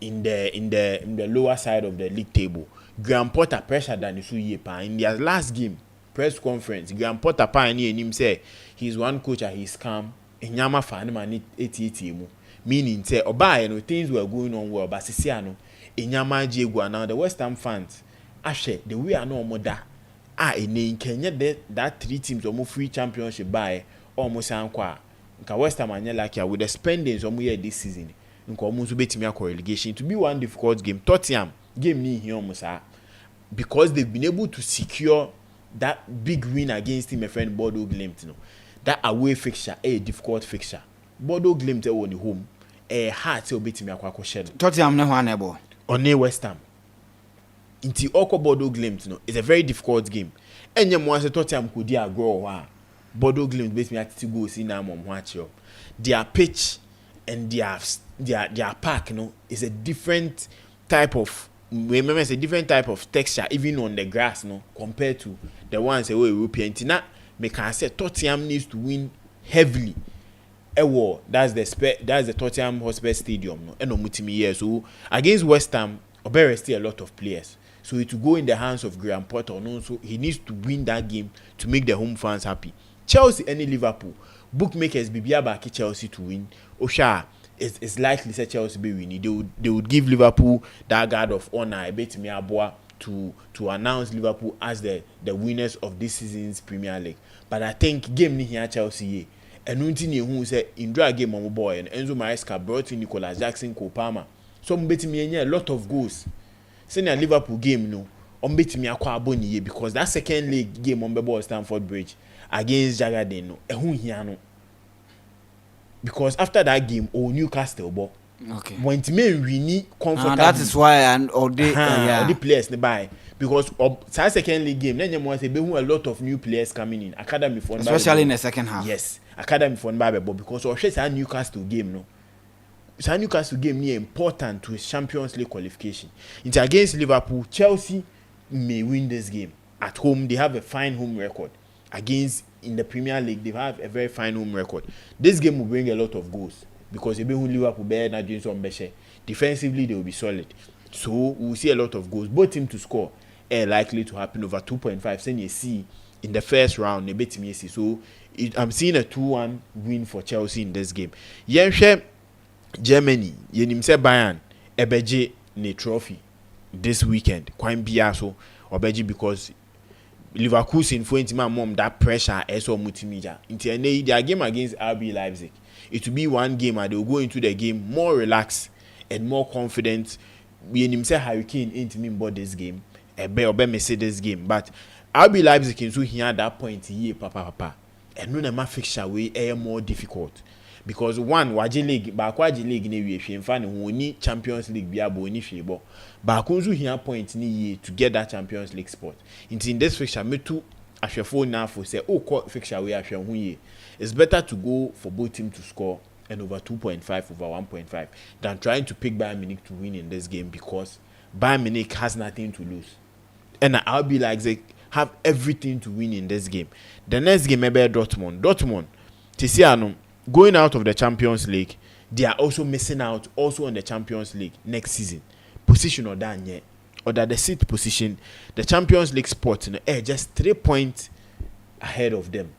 Speaker 3: in the lower side of the league table. Graham Potter pressure than in their last game press conference. Graham Potter pioneer him say he's one coach and he's calm. Enyama fan man 88 meaning say oba things were going on well but sisiano enyama jegwa now the West Ham fans ashe the way are no more that in Kenya that 3 teams almost free championship by almost ankwa nka West Ham anya like with the spendings almost this season nka almost betimi akọ relegation to be one difficult game. Tottenham game ni here almost because they've been able to secure that big win against him, my friend Bodo Glimt. That away fixture a difficult fixture. Bodo Glimt on the home hard to beat me akwa shed.
Speaker 1: Tottenham no one able
Speaker 3: on West Ham. Inti Oko Bodo Glimt it's a very difficult game. And you want to Tottenham could grow Bodo Glimt beat me at to go see now watch their pitch and their park is a different type of remember it's a different type of texture even on the grass compared to the ones away European tina me can say Tottenham needs to win heavily that's the Tottenham Hotspur Stadium and no mutimi here. So against West Ham Obere still a lot of players. So it will go in the hands of Graham Potter. No, so he needs to win that game to make the home fans happy. Chelsea and Liverpool, bookmakers be back Chelsea to win. Osha, it's likely that Chelsea be winning. They would give Liverpool that guard of honor. I bet me Aboa to announce Liverpool as the winners of this season's Premier League. But I think game ni here Chelsea. And nothing who said in draw game on boy and Enzo Maresca brought in Nicolas Jackson Kopama. So I'm betting me a lot of goals. Saying a Liverpool game no, I'm betting me a quaboni because that second leg game on the ball Stamford Bridge against Jagaden no, no. Because after that game, Newcastle ball.
Speaker 1: Okay.
Speaker 3: When it may really comfortable.
Speaker 1: That is why and all the
Speaker 3: players nearby. Because that second league game, then you must say a lot of new players coming in. Academy for
Speaker 1: especially in the second half.
Speaker 3: Yes, academy for Nbabe, because our Newcastle game no. So Newcastle game near important to his Champions League qualification. It's against Liverpool. Chelsea may win this game at home. They have a fine home record. Against in the Premier League, they have a very fine home record. This game will bring a lot of goals because if Liverpool bear na doing some better. Defensively, they will be solid. So we will see a lot of goals. Both teams to score are likely to happen over 2.5. Then you see in the first round, they bet me. So I'm seeing a 2-1 win for Chelsea in this game. Yenshare Germany, yenim se Bayern, ebeje ne trophy this weekend. Quite biaso obeji because Leverkusen for intima mom that pressure eso multimedia. Into their game against RB Leipzig. It will be one game and they will go into the game more relaxed and more confident. Yenim se Hurricane ain't mean about this game. Obe me say this game, but RB Leipzig in so here that point here papa. And no na fixture way more difficult. Because one waje league bakwaje league na wie hwe mfa ne ho ni Champions League bia bo ni hwe bo ba kunzu hia point ni ye to get that Champions League spot in this fixture metu ahwefo na for say fixture we ahwe ho ye. It's better to go for both team to score and over 2.5 over 1.5 than trying to pick Bayern Munich to win in this game because Bayern Munich has nothing to lose and I'll be like they have everything to win in this game. The next game maybe Dortmund Tisiano going out of the Champions League, they are also missing out also on the Champions League next season. Position or that yet, or that the seat position, the Champions League spot, just 3 points ahead of them.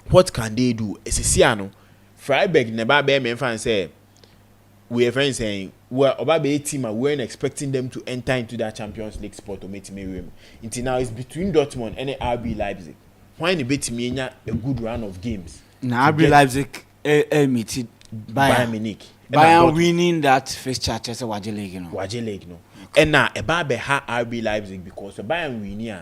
Speaker 3: What can they do? Esisiano, Freiburg never bear me and say we are friends saying well about a team we weren't expecting them to enter into that Champions League spot to make me room. Until now it's between Dortmund and RB Leipzig. Why they bet me a good run of games?
Speaker 1: Now RB Leipzig meet
Speaker 3: Bayern Munich.
Speaker 1: Bayern winning that fixture chess Waje League,
Speaker 3: Waje League, no. And now about ha RB Leipzig because the Bayern winning,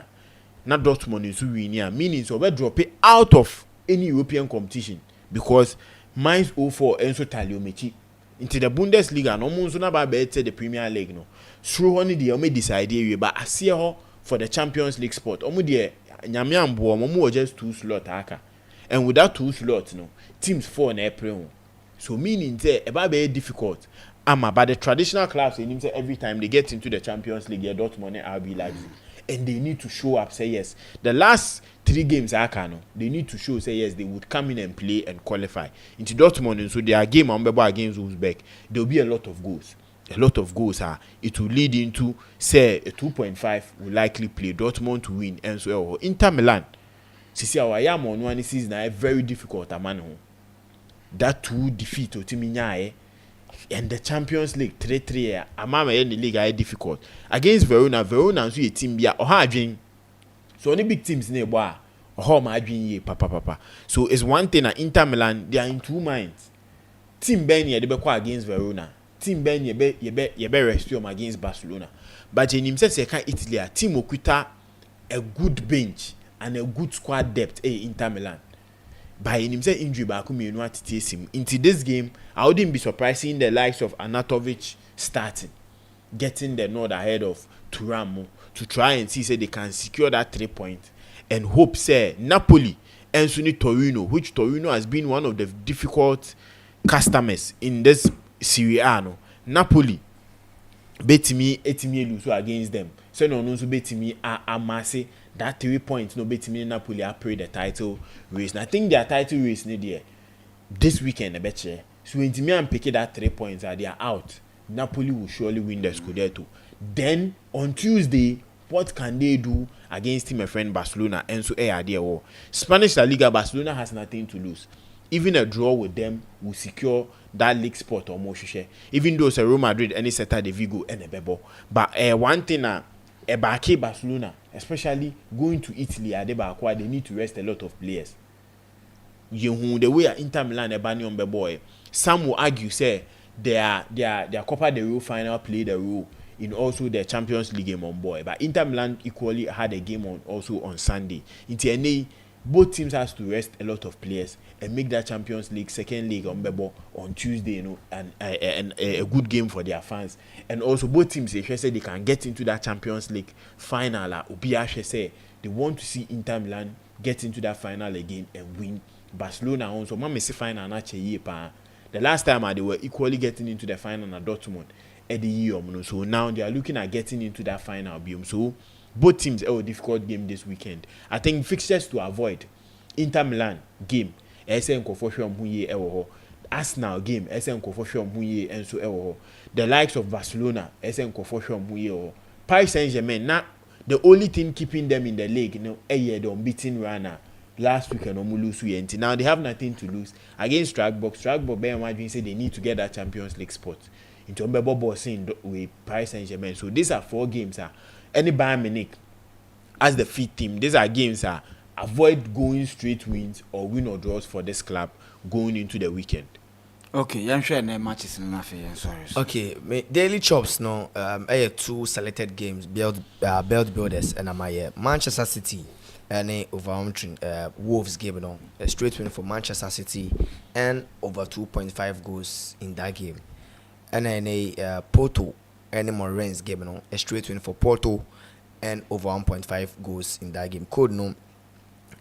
Speaker 3: not Dortmund is winning, meaning so we drop it out of any European competition because Mainz 04 Enzo Taliomechi into the Bundesliga no monzo na ba better the Premier League no. Through only the only decide area but I see her for the Champions League spot. Omo de nyame ambo omo just 2 slot aka. And with that 2 slots, no, teams 4 in April. So meaning say about very difficult. But the traditional clubs say every time they get into the Champions League, they Dortmund and RB Leipzig. And they need to show up, say yes. The last 3 games they need to show, say yes, they would come in and play and qualify. Into Dortmund, and so their game against Uzbek, there will be a lot of goals. A lot of goals it will lead into say a 2.5 will likely play Dortmund to win and so Inter Milan. See our yam on one season very difficult man. That 2 defeat to Timinya and the Champions League 3-3 amama in the league are difficult. Against Verona so a team bia or adwin. So only big teams near boy or ma adwin ye papa. So it's one thing at Inter Milan they are in 2 minds. Team Ben ye be against Verona. Team Ben ye be rescue against Barcelona. But in himself say can Italy a team okuta a good bench and a good squad depth Inter Milan. By himself injury back into this game, I wouldn't be surprised seeing the likes of Anatovic starting, getting the nod ahead of Thuram to try and see say they can secure that 3 points and hope say Napoli and Suni Torino, which Torino has been one of the difficult customers in this Serie A. No. Napoli bet me 80 lose against them. So no bet me amase that 3 points no bet me Napoli are play the title race. And I think their title race need there this weekend a bet. So when me and pick that 3 points they are out Napoli will surely win the Scudetto. Then on Tuesday, what can they do against team friend Barcelona? And so war. Spanish La Liga, Barcelona has nothing to lose. Even a draw with them will secure that league spot or more. Even though it's a Real Madrid, any Celta de Vigo and a Bebo. But one thing Barcelona, especially going to Italy, they need to rest a lot of players. The way Inter Milan on Bebo, some will argue say their Copa del Rey final played a role in also the Champions League game on boy. But Inter Milan equally had a game on Sunday. Both teams has to rest a lot of players and make that Champions League second leg on Bebo on Tuesday, and a good game for their fans. And also both teams they say they can get into that Champions League final. Obiashe say they want to see Inter Milan get into that final again and win. Barcelona also man say final na the last time they were equally getting into the final at Dortmund at the year. So now they are looking at getting into that final. So both teams have a difficult game this weekend. I think fixtures to avoid: Inter Milan game, Arsenal game, and so the likes of Barcelona, Paris Saint-Germain. Now the only thing keeping them in the league, the unbeaten runner last week and lose. Now they have nothing to lose against Strasbourg. Strasbourg, say they need to get that Champions League spot into with Paris Saint-Germain. So these are 4 games. Any Bayern Munich as the fit team, these are games avoid going straight wins or win or draws for this club going into the weekend.
Speaker 1: Okay, I'm sure matches in enough. Sorry.
Speaker 2: Okay, daily chops no. I have 2 selected games, belt builders, and my Manchester City and over Wolves game no, a straight win for Manchester City and over 2.5 goals in that game, and then a Porto and Moren's game no, a straight win for Porto and over 1.5 goals in that game. Code no,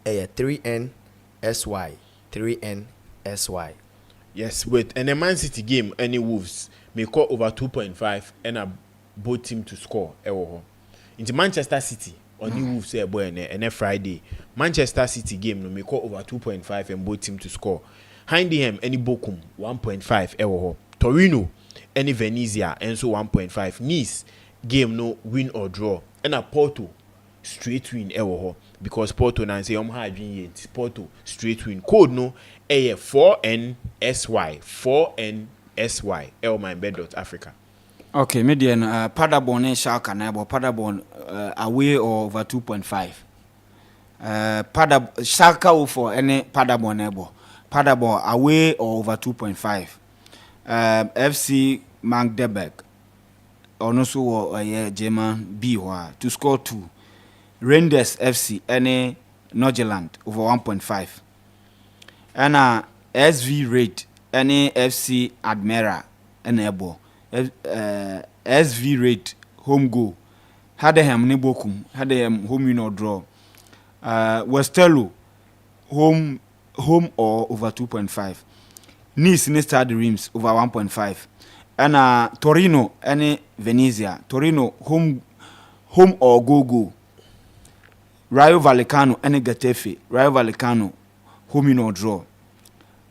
Speaker 2: a 3NSY 3NSY.
Speaker 3: Yes, wait, and a Man City game, any Wolves may call over 2.5 and a both team to score. Into Manchester City on the Wolves and a Friday. Manchester City game no may call over 2.5 and both team to score. Hindham any Bochum 1.5 Torino any Venezia and so 1.5. Nice game no win or draw. And a Porto straight win because Porto now say Porto straight win. Code no a 4NSY 4NSY MYBET.AFRICA.
Speaker 1: Okay, median Paderborn and Schalke nebo Paderborn away or over 2.5. Schalke for any Paderborn nebo Paderborn away or over 2.5. FC Magdeburg also German B to score 2. Rangers FC any Norgeland over 1.5. And SV Raid any FC Admira enable. SV Raid home goal. Hadeham Nebokum, Hadeham home win or draw. Westerlo home or over 2.5. Nice Stade Reims over 1.5. And Torino any Venezia. Torino home or go. Rayo Vallecano any Getafe. Rayo Vallecano home win or draw.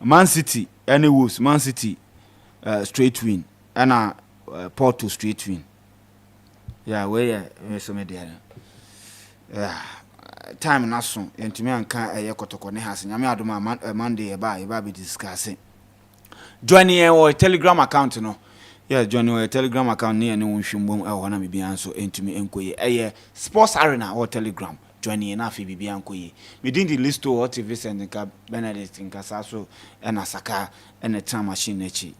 Speaker 1: Man City any Wolves. Man City straight win. And Porto straight win. Yeah, where so many there. Time na so entimi anka kotoko ne hase nyame adoma Monday eba be discussing. Join your Telegram account no. Yeah, join your Telegram account near no nhwumbom na me bia so entimi enkoye. Sports Arena or Telegram. Join ye na fi bibia enkoye. Me din the list to what TV send nka Benedict nka so na saka na time machine echi.